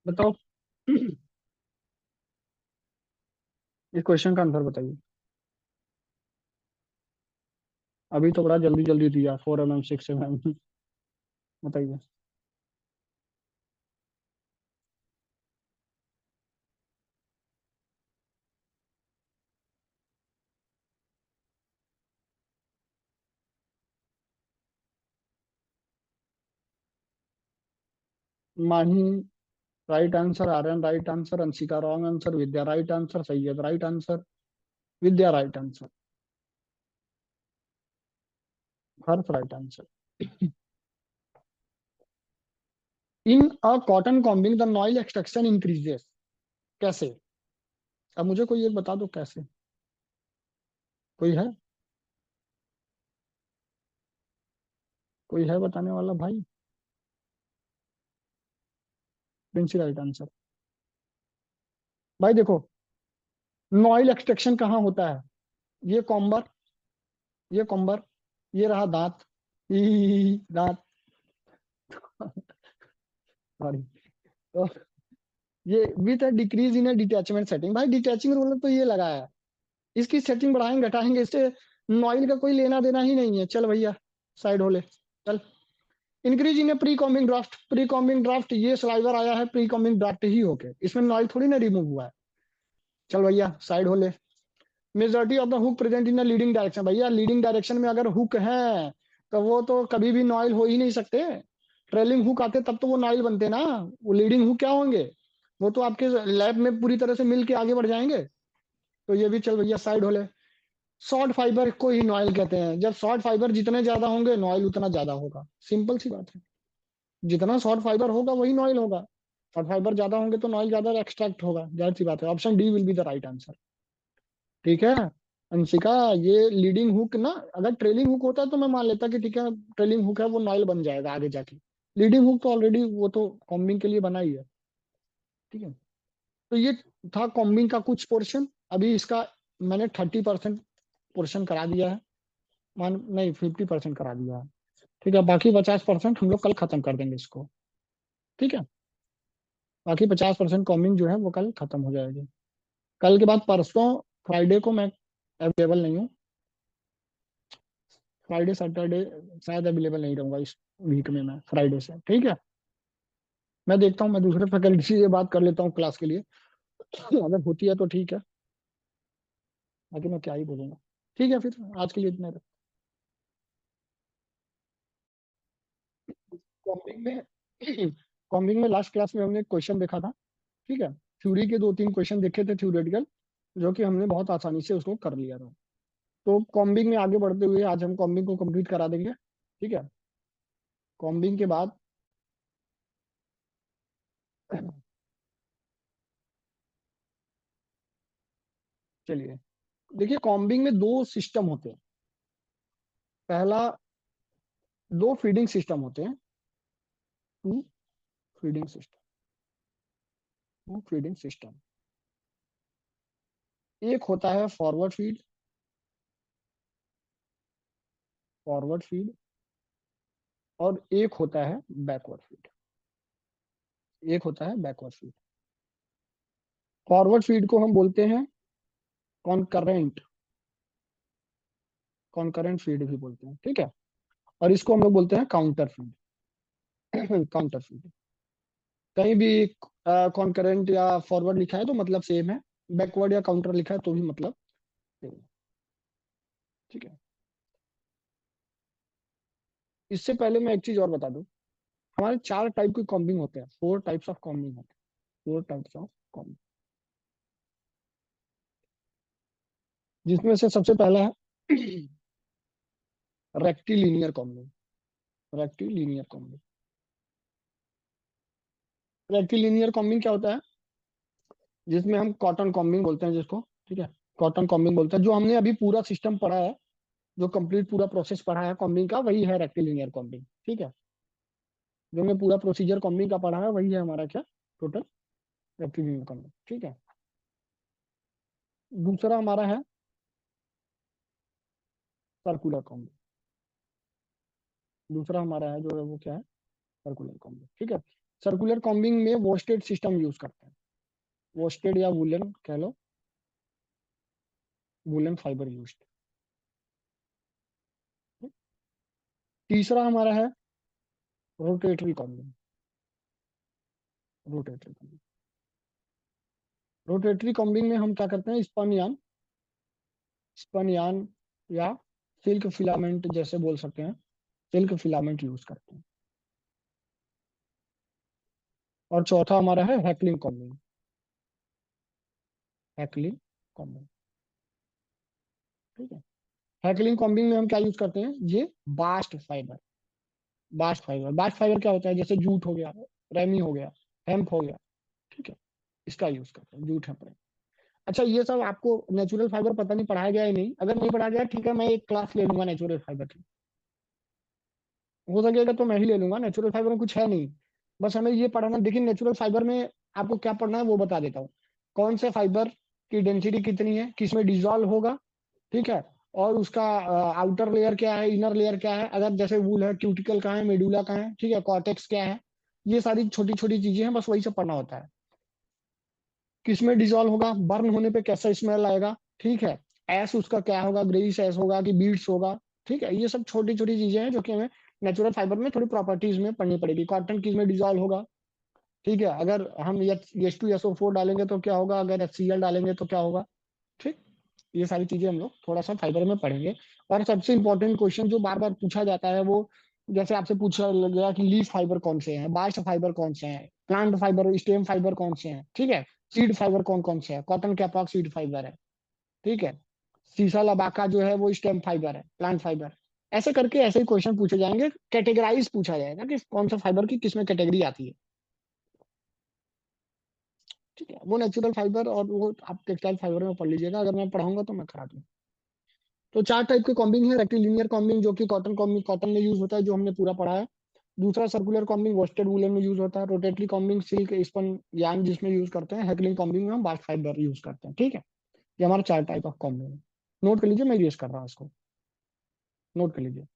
Speaker 1: बताओ। इस क्वेश्चन का आंसर बताइए। अभी तो बड़ा जल्दी जल्दी दिया, 4 mm 6 mm। बताइए। Mahi right answer, Aryan right answer, Anshika wrong answer, Vidya right answer, Syed right answer, Vidya right answer, Harsh right answer. In a cotton combing the noil extraction increases. कैसे? अब मुझे कोई एक बता दो कैसे। कोई है? कोई है बताने वाला भाई? Prince right answer. भाई देखो, नॉइल एक्सट्रैक्शन कहाँ होता है? ये कॉम्बर, ये कॉम्बर, ये रहा दांत, दांत, सॉरी। तो ये with decrease in detachment setting, भाई डिटैचिंग रोलर तो ये लगा है, इसकी सेटिंग बढ़ाएंगे घटाएंगे, इससे नॉइल का कोई लेना देना ही नहीं है। चल भैया साइड हो ले, चल। Increase in pre combing draft, pre combing draft ये स्लाइवर आया है प्री कॉम्बिंग ड्राफ्ट ही होके, इसमें नॉइल थोड़ी ना रिमूव हुआ है। चल भैया साइड हो ले। Majority of the hook present in leading direction, भैया लीडिंग डायरेक्शन में अगर हुक है तो वो तो कभी भी नॉइल हो ही नहीं सकते। ट्रेलिंग हुक आते तब तो वो नॉइल बनते ना, वो लीडिंग हुक क्या होंगे? वो तो आपके लैब में पूरी तरह से मिल के आगे बढ़ जाएंगे। तो ये भी चल भैया साइड हो ले। शॉर्ट फाइबर को ही नॉइल कहते हैं, जब शॉर्ट फाइबर जितने ज्यादा होंगे नॉइल उतना ज्यादा होगा, सिंपल सी बात है। जितना शॉर्ट फाइबर होगा वही नॉइल होगा, शॉर्ट फाइबर ज्यादा होंगे तो नॉइल ज्यादा एक्सट्रैक्ट होगा, जाहिर सी बात है। Option D will be the right answer. ठीक है अंशिका, ये लीडिंग हुक ना, अगर ट्रेलिंग हुक होता तो मैं मान लेता कि ठीक है ट्रेलिंग हुक है वो नॉइल बन जाएगा आगे जाके। लीडिंग हुक तो ऑलरेडी वो तो कॉम्बिंग के लिए बना ही है। ठीक है, तो ये था कॉम्बिंग का कुछ पोर्शन। अभी इसका मैंने 30% पोर्शन करा दिया है, मान नहीं 50% करा दिया है। ठीक है, बाकी 50% हम लोग कल खत्म कर देंगे इसको। ठीक है, बाकी 50% कॉम्बिंग जो है वो कल खत्म हो जाएगी। कल के बाद परसों फ्राइडे को मैं अवेलेबल नहीं हूँ, फ्राइडे सैटरडे शायद अवेलेबल नहीं रहूंगा इस वीक में मैं फ्राइडे से। ठीक है, मैं देखता हूँ, मैं दूसरे फैकल्टी से बात कर लेता हूँ क्लास के लिए, अगर होती है तो ठीक है, बाकी मैं क्या ही बोलूंगा। ठीक है फिर आज के लिए इतना कॉम्बिंग में। कॉम्बिंग में लास्ट क्लास में हमने एक क्वेश्चन देखा था। ठीक है, थ्योरी के दो तीन क्वेश्चन देखे थे थ्योरेटिकल, जो कि हमने बहुत आसानी से उसको कर लिया था। तो कॉम्बिंग में आगे बढ़ते हुए आज हम कॉम्बिंग को कंप्लीट करा देंगे। ठीक है, कॉम्बिंग के बाद चलिए देखिए, कॉम्बिंग में दो सिस्टम होते हैं। पहला, दो फीडिंग सिस्टम होते हैं, two feeding system, two feeding system. एक होता है फॉरवर्ड फीड, फॉरवर्ड फीड, और एक होता है बैकवर्ड फीड, एक होता है बैकवर्ड फीड। फॉरवर्ड फीड को हम बोलते हैं कॉन्करेंट, कॉन्करेंट फीड भी बोलते हैं। ठीक है, और इसको हम लोग बोलते हैं काउंटर फीड, काउंटर फीड। कहीं भी कॉन्करेंट या फॉरवर्ड लिखा है तो मतलब सेम है, बैकवर्ड या काउंटर लिखा है तो भी मतलब सेम है। ठीक है, इससे पहले मैं एक चीज और बता दूं, हमारे चार टाइप के कॉम्बिंग होते हैं, फोर टाइप्स ऑफ कॉम्बिंग होते हैं, फोर टाइप्स ऑफ कॉम्बिंग, जिसमें से सबसे पहला है rectilinear combing, rectilinear combing. Rectilinear combing क्या होता है? जिसमें हम कॉटन कॉम्बिंग बोलते हैं जिसको। ठीक है, कॉटन कॉम्बिंग बोलते हैं, जो हमने अभी पूरा सिस्टम पढ़ा है, जो कंप्लीट पूरा प्रोसेस पढ़ा है कॉम्बिंग का, वही है रेक्टिलिनियर कॉम्बिंग। ठीक है, जो हमने पूरा प्रोसीजर कॉम्बिंग का पढ़ा है वही है हमारा क्या, टोटल रेक्टिलिनियर कॉम्बिंग। ठीक है, दूसरा हमारा है सर्कुलर कॉम्बिंग, दूसरा हमारा है जो है वो क्या है, सर्कुलर कॉम्बिंग। ठीक है, सर्कुलर कॉम्बिंग में वोस्टेड सिस्टम यूज करते हैं, वोस्टेड या वुलन कह लो, वुलन फाइबर यूज। तीसरा हमारा है rotatory combing, rotatory combing. Rotatory combing में हम क्या करते हैं, स्पन यान, स्पन यान या सिल्क फिलामेंट जैसे बोल सकते हैं, सिल्क फिलामेंट यूज करते हैं। और चौथा हमारा है हैकलिंग कॉम्बिंग, हैकलिंग कॉम्बिंग। ठीक है, हैकलिंग कॉम्बिंग में हम क्या यूज करते हैं, ये bast fibre, bast fibre, bast fibre क्या होता है, जैसे जूट हो गया, रेमी हो गया, हेम्प हो गया। ठीक है, इसका यूज करते हैं, जूट हेम्प। अच्छा ये सब आपको नेचुरल फाइबर पता नहीं पढ़ाया गया है नहीं, अगर नहीं पढ़ाया गया ठीक है, मैं एक क्लास ले लूंगा नेचुरल फाइबर की, हो सकेगा तो मैं ही ले लूंगा, नेचुरल फाइबर में कुछ है नहीं। बस हमें ये पढ़ना, देखिए नेचुरल फाइबर में आपको क्या पढ़ना है वो बता देता हूँ। कौन से फाइबर की डेंसिटी कितनी है, किस में डिजॉल्व होगा, ठीक है, और उसका आउटर लेयर क्या है, इनर लेयर क्या है, अगर जैसे वूल है, क्यूटिकल कहाँ है, मेडुला कहाँ है, ठीक है, कॉर्टेक्स क्या है, ये सारी छोटी छोटी चीजें हैं, बस वही सब पढ़ना होता है। किस में डिजॉल्व होगा, बर्न होने पे कैसा स्मेल आएगा, ठीक है, ऐस उसका क्या होगा, ग्रेइश ऐस होगा कि बीड्स होगा, ठीक है, ये सब छोटी छोटी चीजें हैं जो कि हमें नेचुरल फाइबर में थोड़ी प्रॉपर्टीज में पढ़नी पड़ेगी। कॉटन किस में डिजॉल्व होगा, ठीक है, अगर हम H2SO4 डालेंगे तो क्या होगा, अगर HCl डालेंगे तो क्या होगा, ठीक। ये सारी चीजें हम लोग थोड़ा सा फाइबर में पढ़ेंगे। और सबसे इंपॉर्टेंट क्वेश्चन जो बार बार पूछा जाता है वो, जैसे आपसे पूछा गया कि लीफ फाइबर कौन से हैं, बास्ट फाइबर कौन से हैं, प्लांट फाइबर स्टेम फाइबर कौन से हैं, ठीक है, सीड फाइबर कौन कौन से हैं, कॉटन कैपॉक्स सीड फाइबर है, ठीक है, सीसा लबाका जो है वो स्टेम फाइबर है, प्लांट फाइबर। ऐसे करके ऐसे ही क्वेश्चन पूछे जाएंगे, कैटेगराइज पूछा जाएगा कि कौन सा फाइबर की किसमें कैटेगरी आती है, ठीक है। वो नेचुरल फाइबर और वो आप टेक्सटाइल फाइबर में पढ़ लीजिएगा, अगर मैं पढ़ाऊंगा तो मैं करा दूंगा। तो चार टाइप के कॉम्बिंग है, रेक्टिलिनियर कॉम्बिंग जो कि कॉटन कॉम्बिंग, कॉटन में यूज होता है, जो हमने पूरा पढ़ा है। दूसरा सर्कुलर कॉम्बिंग वोस्टेड वूलन में यूज होता है। Rotatory combing silk spun yarn जिसमें यूज करते हैं। हैगलिंग कॉम्बिंग में हम बास्ट फाइबर यूज करते हैं, ठीक है। ये हमारा चार टाइप ऑफ कॉम्बिंग है। नोट कर लीजिए, मैं यूज कर रहा हूँ इसको, नोट कर लीजिए।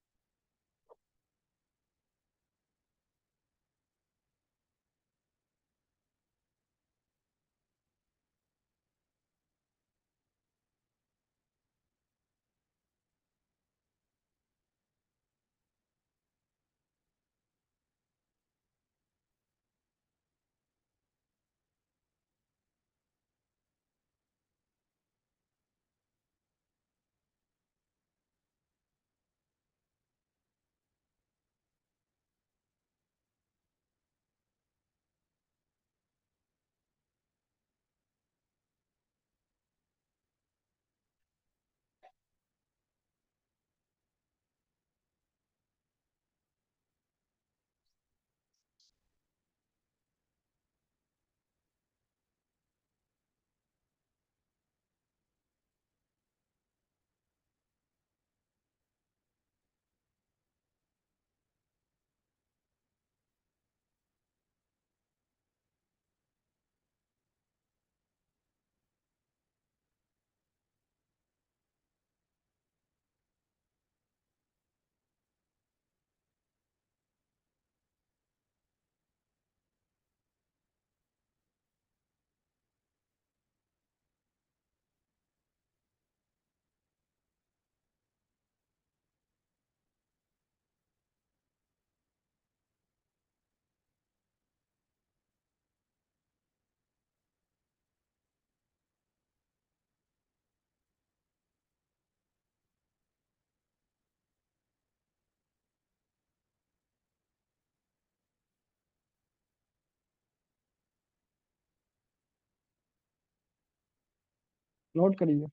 Speaker 1: नोट कर लीजिए।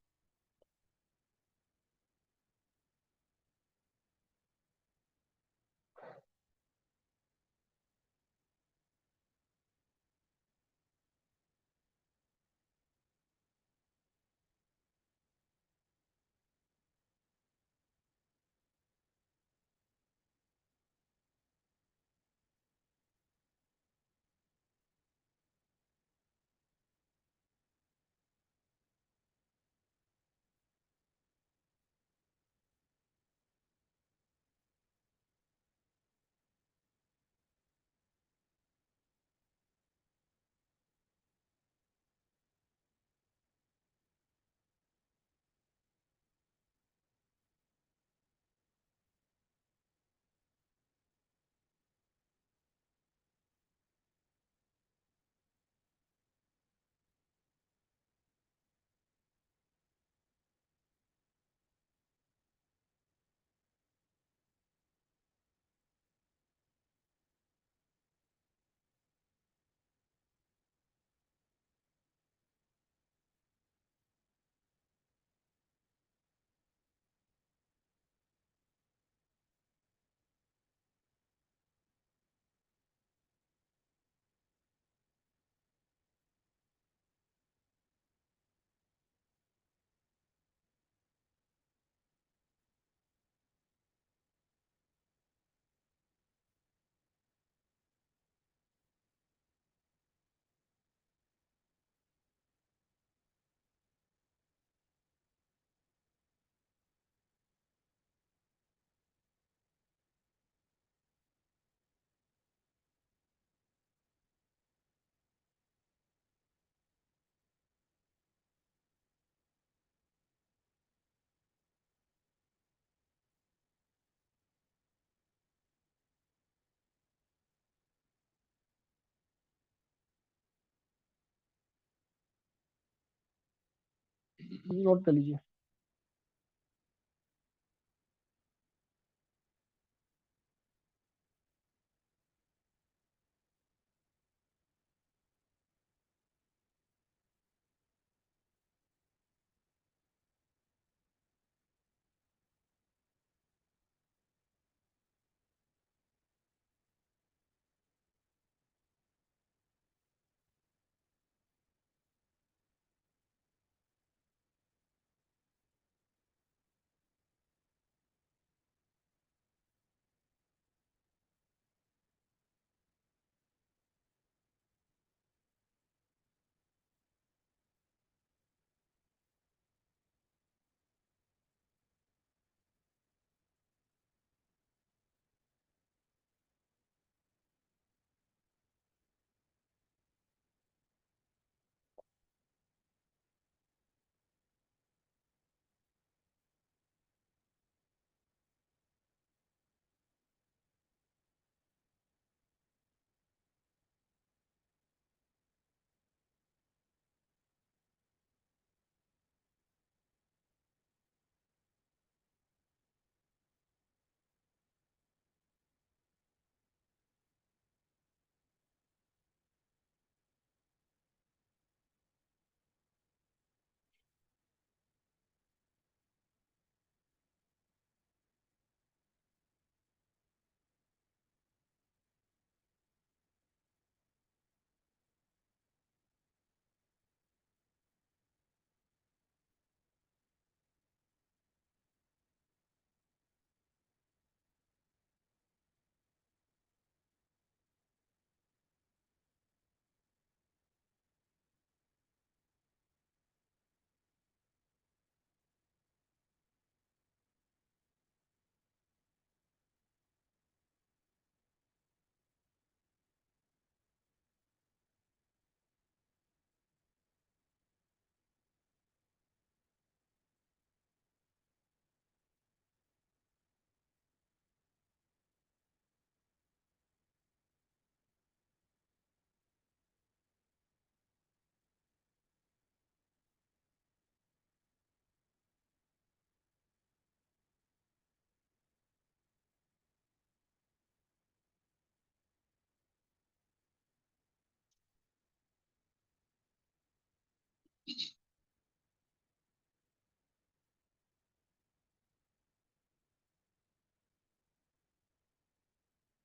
Speaker 1: नोट कर लीजिए।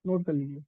Speaker 1: नोट कर लीजिए।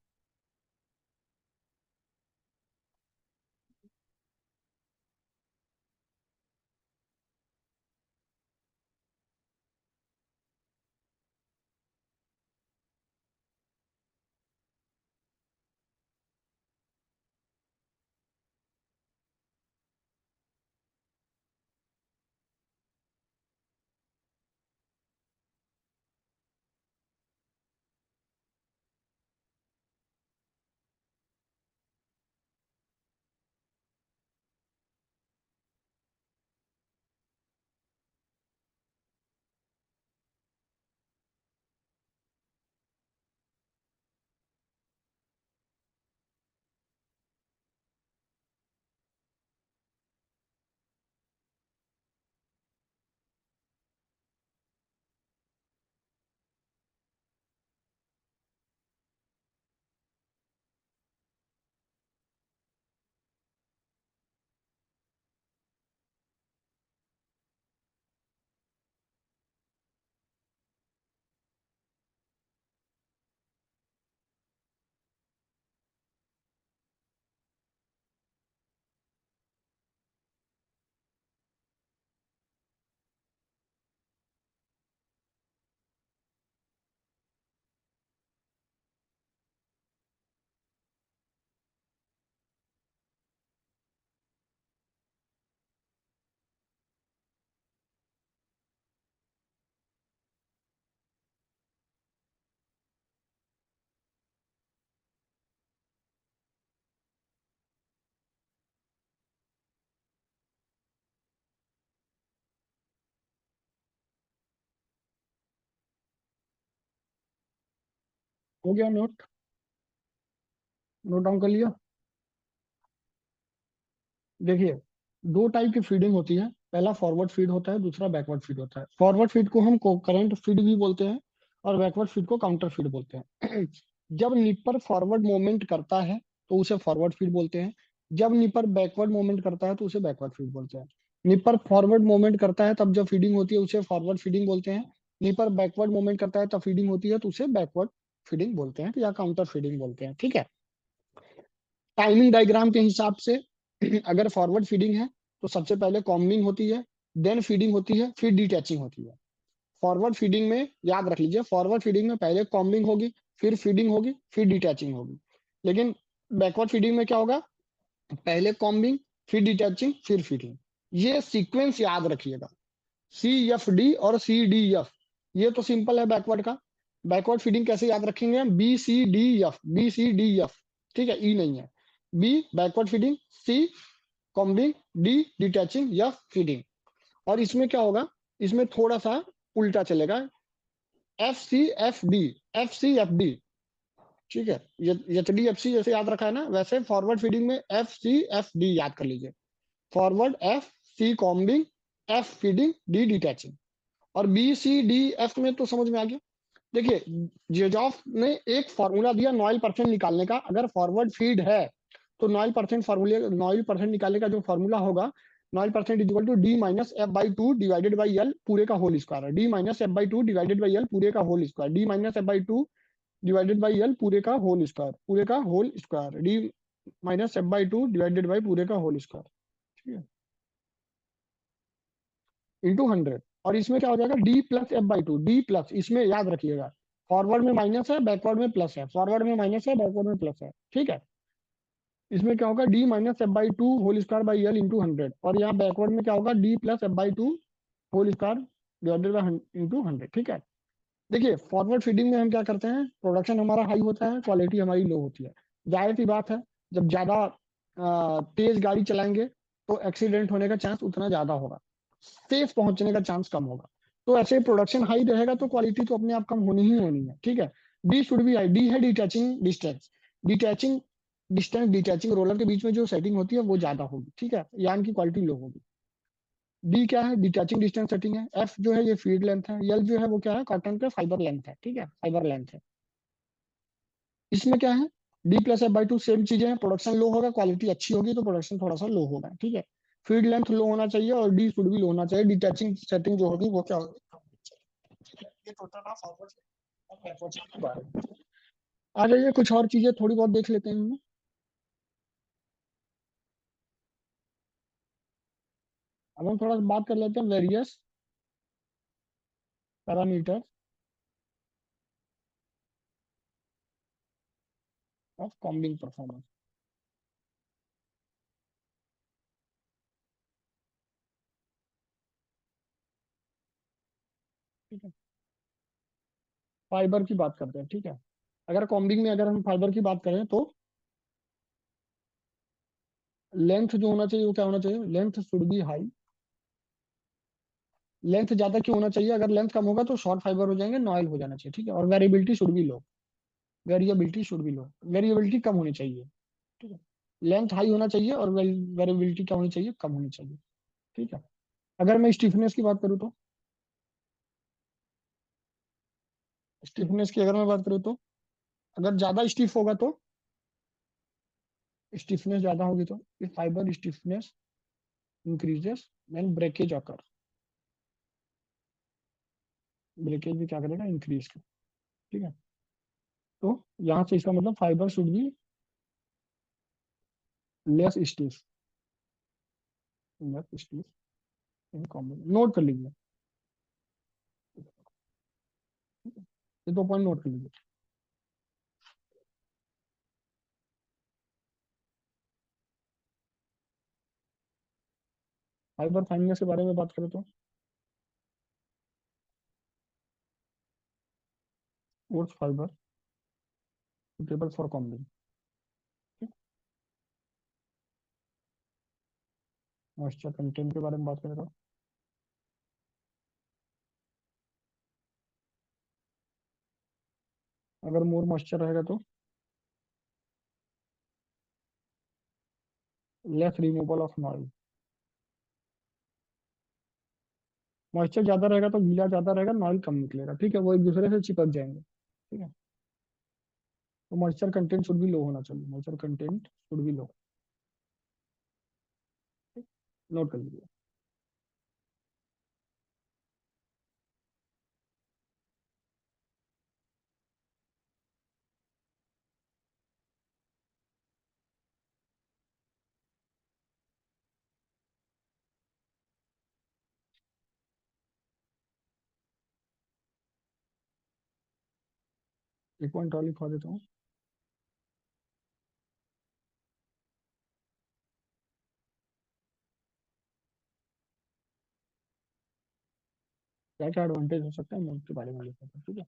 Speaker 1: हो गया नोट? नोट डाउन कर लिया? देखिए, दो टाइप की फीडिंग होती है। पहला फॉरवर्ड फीड होता है, दूसरा बैकवर्ड फीड होता है। फॉरवर्ड फीड को हम करंट फीड भी बोलते हैं और बैकवर्ड फीड को काउंटर फीड बोलते हैं। जब निपर फॉरवर्ड मूवमेंट करता है तो उसे फॉरवर्ड फीड बोलते हैं, जब निपर बैकवर्ड मूवमेंट करता है तो उसे बैकवर्ड फीड बोलते हैं। निपर फॉरवर्ड मूवमेंट करता है तब जब फीडिंग होती है उसे फॉरवर्ड फीडिंग बोलते हैं, निपर बैकवर्ड मूवमेंट करता है तब फीडिंग होती है तो उसे बैकवर्ड फीडिंग बोलते हैं या काउंटर फीडिंग बोलते हैं। ठीक है। टाइमिंग डायग्राम के हिसाब से अगर फॉरवर्ड फीडिंग है तो सबसे पहले कॉम्बिंग होती है, देन फीडिंग होती है, फिर डिटैचिंग होती है। फॉरवर्ड फीडिंग में याद रख लीजिए, फॉरवर्ड फीडिंग में पहले कॉम्बिंग होगी, फिर फीडिंग होगी, फिर डिटैचिंग होगी। लेकिन बैकवर्ड फीडिंग में क्या होगा, पहले कॉम्बिंग, फिर डिटैचिंग, फिर फीडिंग। ये सीक्वेंस याद रखिएगा, CFD और CDF। ये तो सिंपल है बैकवर्ड का। बैकवर्ड फीडिंग कैसे याद रखेंगे, BCDF, BCDF। ठीक है, ई नहीं है। बी बैकवर्ड फीडिंग, सी कॉम्बिंग, डी डिटैचिंग, या फीडिंग। और इसमें क्या होगा, इसमें थोड़ा सा उल्टा चलेगा, FCFD, FCFD। ठीक है, HDFC जैसे याद रखा है ना, वैसे फॉरवर्ड फीडिंग में FCFD याद कर लीजिए। Forward F, C combing, F feeding, D detaching. और BCDF में तो समझ में आ गया। देखिए, जेजॉफ ने एक फॉर्मूला दिया नॉइल परसेंट निकालने का। अगर फॉरवर्ड फीड है तो नॉइल परसेंट निकालने का जो फॉर्मूला होगा, noil percent is equal to D-F/2 divided by L पूरे का whole square, D-F/2 divided by L पूरे का whole square, D-F/2 divided by L पूरे का होल स्क्वायर, पूरे का whole square, D-F/2 divided by पूरे का होल स्क्वायर। ठीक है, इंटू 100। और इसमें क्या हो जाएगा, D+F/2, D प्लस, इसमें याद रखिएगा फॉरवर्ड में माइनस है, बैकवर्ड में प्लस है, फॉरवर्ड में माइनस है, बैकवर्ड में प्लस है। ठीक है, इसमें क्या होगा, D-F/2 whole square by L into 100। और यहाँ बैकवर्ड में क्या होगा, D+F/2 whole square divided by into 100। ठीक है। देखिए, फॉरवर्ड फीडिंग में हम क्या करते हैं, प्रोडक्शन हमारा हाई होता है, क्वालिटी हमारी लो होती है। जाहिर सी बात है, जब ज्यादा तेज गाड़ी चलाएंगे तो एक्सीडेंट होने का चांस उतना ज्यादा होगा, सेफ पहुंचने का चांस कम होगा। तो ऐसे प्रोडक्शन हाई रहेगा तो क्वालिटी तो अपने आप कम होनी ही होनी है। ठीक है। D should be high, D है detaching distance. Detaching distance, detaching roller के बीच में जो सेटिंग होती है वो ज्यादा होगी। ठीक है, यान की क्वालिटी लो होगी। डी क्या है, डिटैचिंग डिस्टेंस सेटिंग है। एफ जो है ये फीड लेंथ है। एल जो है वो क्या है, कॉटन के फाइबर लेंथ है। ठीक है, फाइबर लेंथ है। इसमें क्या है, D+F/2 सेम चीजें हैं। प्रोडक्शन लो होगा, क्वालिटी अच्छी होगी तो प्रोडक्शन थोड़ा सा लो होगा। ठीक है, फीड लेंथ लो होना चाहिए और डी शुड भी लो होना चाहिए। डिटैचिंग सेटिंग जो होगी वो क्या होगी। ये टोटल था फॉरवर्ड और बैकवर्ड के बारे में। आ जाइए, कुछ और चीजें थोड़ी बहुत देख लेते हैं। अब हम थोड़ा सा बात कर लेते हैं various parameter of combing performance. ठीक है, फाइबर की बात करते हैं। ठीक है, अगर कॉम्बिंग में अगर हम फाइबर की बात करें तो लेंथ जो होना चाहिए वो क्या होना चाहिए, length should be high. Length ज्यादा क्यों होना चाहिए, अगर लेंथ कम होगा तो शॉर्ट फाइबर हो जाएंगे, नॉइल हो जाना चाहिए। ठीक है, और variability should be low, variability should be low, variability कम होनी चाहिए। ठीक है, लेंथ हाई होना चाहिए और वेरिएबिलिटी क्या होनी चाहिए, कम होनी चाहिए। ठीक है, अगर मैं स्टिफनेस की बात करूँ तो, स्टिफनेस की अगर मैं बात करूँ तो, अगर ज्यादा स्टिफ होगा तो, स्टिफनेस ज्यादा होगी तो, if fibre stiffness increases then breakage occur, breakage भी क्या करेगा, इंक्रीज कर। ठीक है, तो यहाँ से इसका मतलब fibre should be less stiff, less stiff in combination, note कर लीजिए। ये 2 पॉइंट नोट कर लीजिए। फाइबर फाइननेस के बारे में बात करें तो, course fibre suitable for combing. Moisture content के बारे में बात करें तो, अगर मोर मॉइस्चर रहेगा तो less removal of noise. Moisture ज्यादा रहेगा तो गीला ज्यादा रहेगा, नॉइल कम निकलेगा, ठीक है, वो एक दूसरे से चिपक जाएंगे, ठीक है। तो मॉइस्चर कंटेंट शुड भी लो होना चाहिए, मॉइस्चर कंटेंट शुड भी लो। नोट कर लीजिए। एक पॉइंट और लिखवा देता हूँ। क्या क्या एडवांटेज हो सकता है मोड के बारे में लिखा था, ठीक है।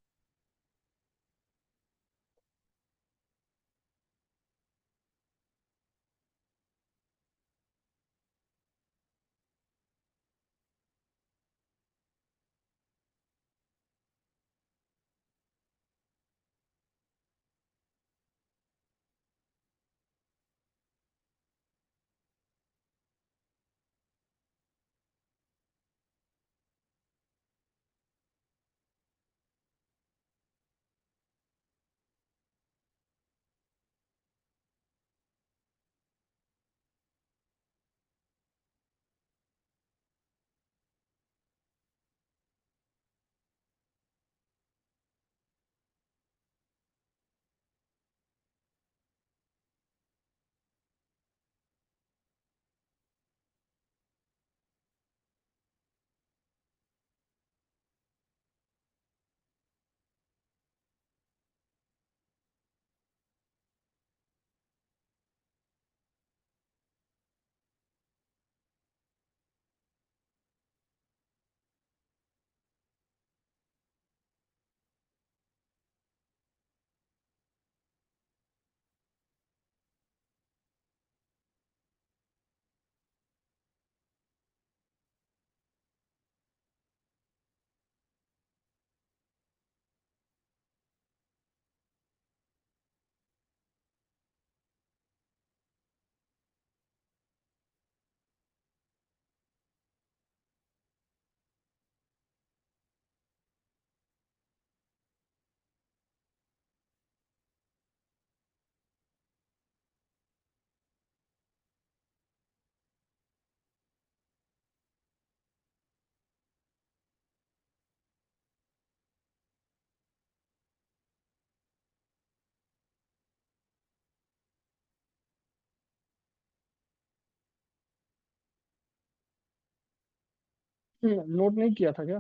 Speaker 1: नोट नहीं किया था क्या?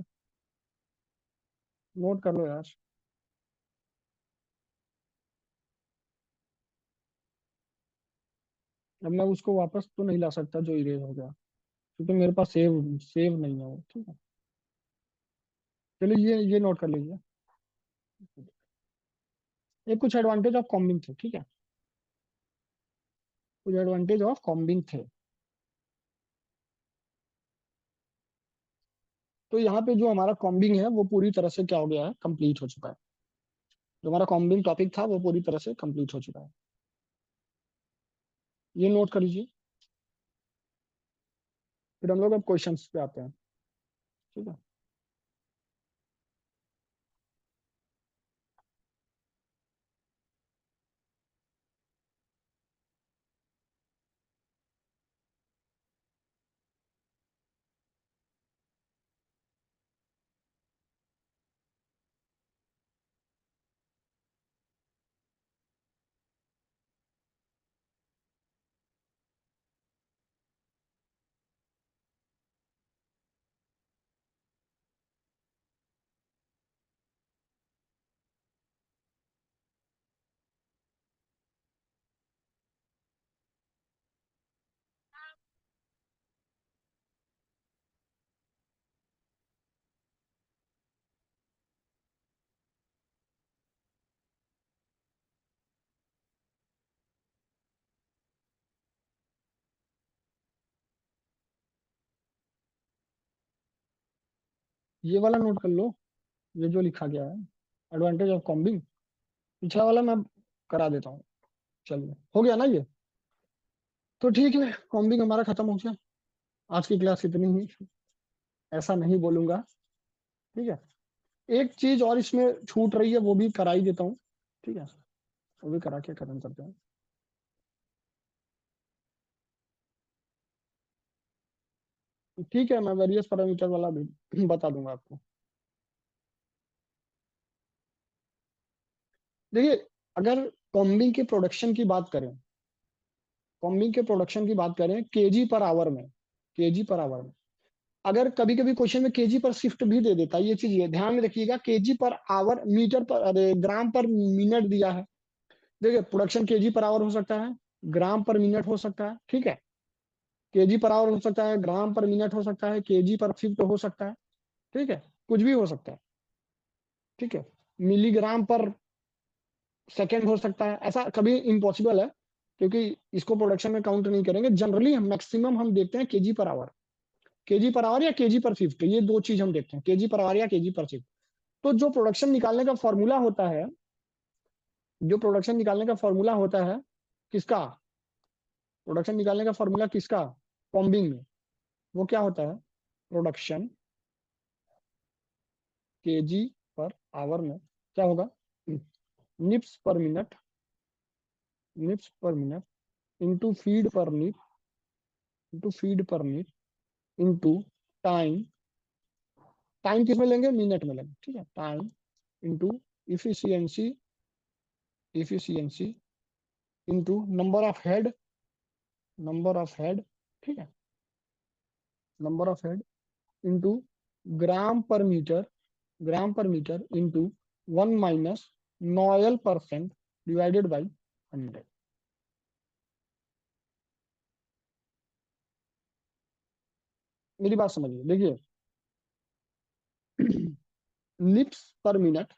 Speaker 1: नोट कर लो यार। अब मैं उसको वापस तो नहीं ला सकता जो इरेज हो गया, क्योंकि मेरे पास सेव सेव नहीं है वो, ठीक है। चलिए ये नोट कर लीजिए। ये कुछ एडवांटेज ऑफ कॉम्बिंग थे, ठीक है। कुछ एडवांटेज ऑफ कॉम्बिंग थे। तो यहाँ पे जो हमारा कॉम्बिंग है वो पूरी तरह से क्या हो गया है, कंप्लीट हो चुका है। जो हमारा कॉम्बिंग टॉपिक था वो पूरी तरह से कंप्लीट हो चुका है। ये नोट कर लीजिए। फिर हम लोग अब क्वेश्चंस पे आते हैं, ठीक है। ये वाला नोट कर लो, ये जो लिखा गया है, एडवांटेज ऑफ कॉम्बिंग। पिछला वाला मैं करा देता हूँ। चलिए, हो गया ना ये। तो ठीक है, कॉम्बिंग हमारा खत्म हो गया। आज की क्लास इतनी ही। ऐसा नहीं बोलूंगा। ठीक है, एक चीज और इसमें छूट रही है, वो भी करा ही देता हूँ। ठीक है, वो भी करा के खत्म करते हैं। ठीक है, मैं वेरियस पैरामीटर वाला भी बता दूंगा आपको। देखिए, अगर कॉम्बिंग के प्रोडक्शन की बात करें, कॉम्बिंग के प्रोडक्शन की बात करें केजी पर आवर में, केजी पर आवर में, अगर कभी कभी क्वेश्चन में केजी पर शिफ्ट भी दे देता है, ये चीज ये ध्यान में रखिएगा, केजी पर आवर, मीटर पर, अरे ग्राम पर मिनट दिया है। देखिए, प्रोडक्शन केजी पर आवर हो सकता है, ग्राम पर मिनट हो सकता है। ठीक है, केजी पर आवर हो सकता है, ग्राम पर मिनट हो सकता है, केजी पर शिफ्ट हो सकता है। ठीक है, कुछ भी हो सकता है। ठीक है, मिलीग्राम पर सेकेंड हो सकता है, ऐसा कभी इम्पॉसिबल है, क्योंकि इसको प्रोडक्शन में काउंट नहीं करेंगे। जनरली हम मैक्सिमम हम देखते हैं KG per hour, KG per hour या केजी पर शिफ्ट, ये दो चीज हम देखते हैं, केजी पर आवर या केजी पर शिफ्ट। तो जो प्रोडक्शन निकालने का फॉर्मूला होता है, जो प्रोडक्शन निकालने का फॉर्मूला होता है किसका, प्रोडक्शन निकालने का फॉर्मूला किसका, कॉम्बिंग में, वो क्या होता है, प्रोडक्शन केजी पर आवर में क्या होगा, निप्स per minute, निप्स per minute into feed per nip, into feed per nip into time, time किस में लेंगे, मिनट में लेंगे। ठीक है, time into efficiency, efficiency into number of head, number of head. ठीक है, number of head into gram per metre, gram per metre into 1 - noil percent divided by 100। मेरी बात समझिए, देखिए निप्स पर मिनट,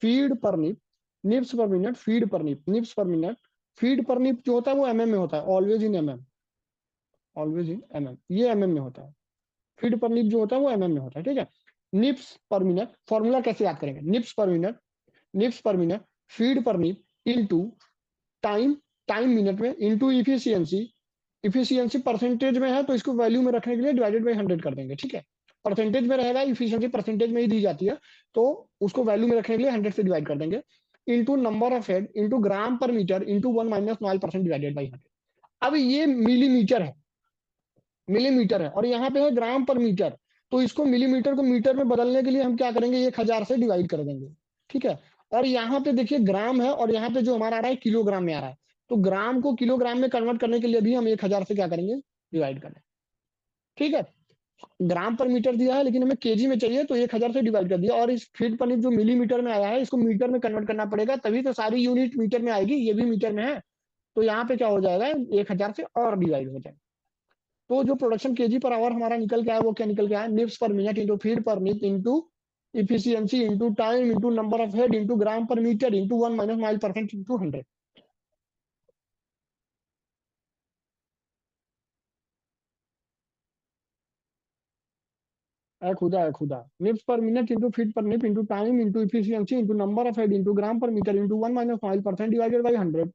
Speaker 1: फीड पर निप, निप्स पर मिनट, फीड पर निप, निप्स per minute, feed per निप जो होता है वो एमएम में होता है, always in MM, always in MM, ये एमएम में होता है। फीड पर निप जो होता है वो एमएम में होता है। ठीक है, निप्स पर मिनट, फॉर्मूला कैसे याद करेंगे, निप्स per minute, निप्स per minute, feed per nip into time, time minute में इंटू इफिशियंसी, इफिशियंसी परसेंटेज में है तो इसको वैल्यू में रखने के लिए डिवाइडेड बाई 100 कर देंगे। ठीक है, परसेंटेज में रहेगा, इफिशियंसी परसेंटेज में ही दी जाती है, तो उसको वैल्यू में रखने के लिए 100 से डिवाइड कर देंगे, into number of head into gram per metre into 1 - 9% divided by 100। अब ये मिलीमीटर है, मिलीमीटर है, और यहाँ पे है ग्राम पर मीटर, तो इसको मिलीमीटर को मीटर में बदलने के लिए हम क्या करेंगे, 1000 से डिवाइड कर देंगे। ठीक है, और यहाँ पे देखिए ग्राम है, और यहाँ पे जो हमारा आ रहा है किलोग्राम में आ रहा है, तो ग्राम को किलोग्राम में कन्वर्ट करने के लिए भी हम 1000 से क्या करेंगे, डिवाइड करें। ठीक है, ग्राम पर मीटर दिया है लेकिन हमें केजी में चाहिए, तो 1000 से डिवाइड कर दिया, और इस फीट पर जो मिलीमीटर में आया है इसको मीटर में कन्वर्ट करना पड़ेगा, तभी तो सारी यूनिट मीटर में आएगी, ये भी मीटर में है, तो यहाँ पे क्या हो जाएगा, 1000 से और डिवाइड हो जाएगा। तो जो प्रोडक्शन केजी पर आवर हमारा निकल के आया वो क्या निकल के आया, निप्स per minute into feed per nip into efficiency into time into number of head into gram per metre into 1 - 9% into 100। है खुदा, है खुदा, निप्स per minute into feet per nip into time into efficiency into number of head into gram per metre into 1 - 5% divided by 100।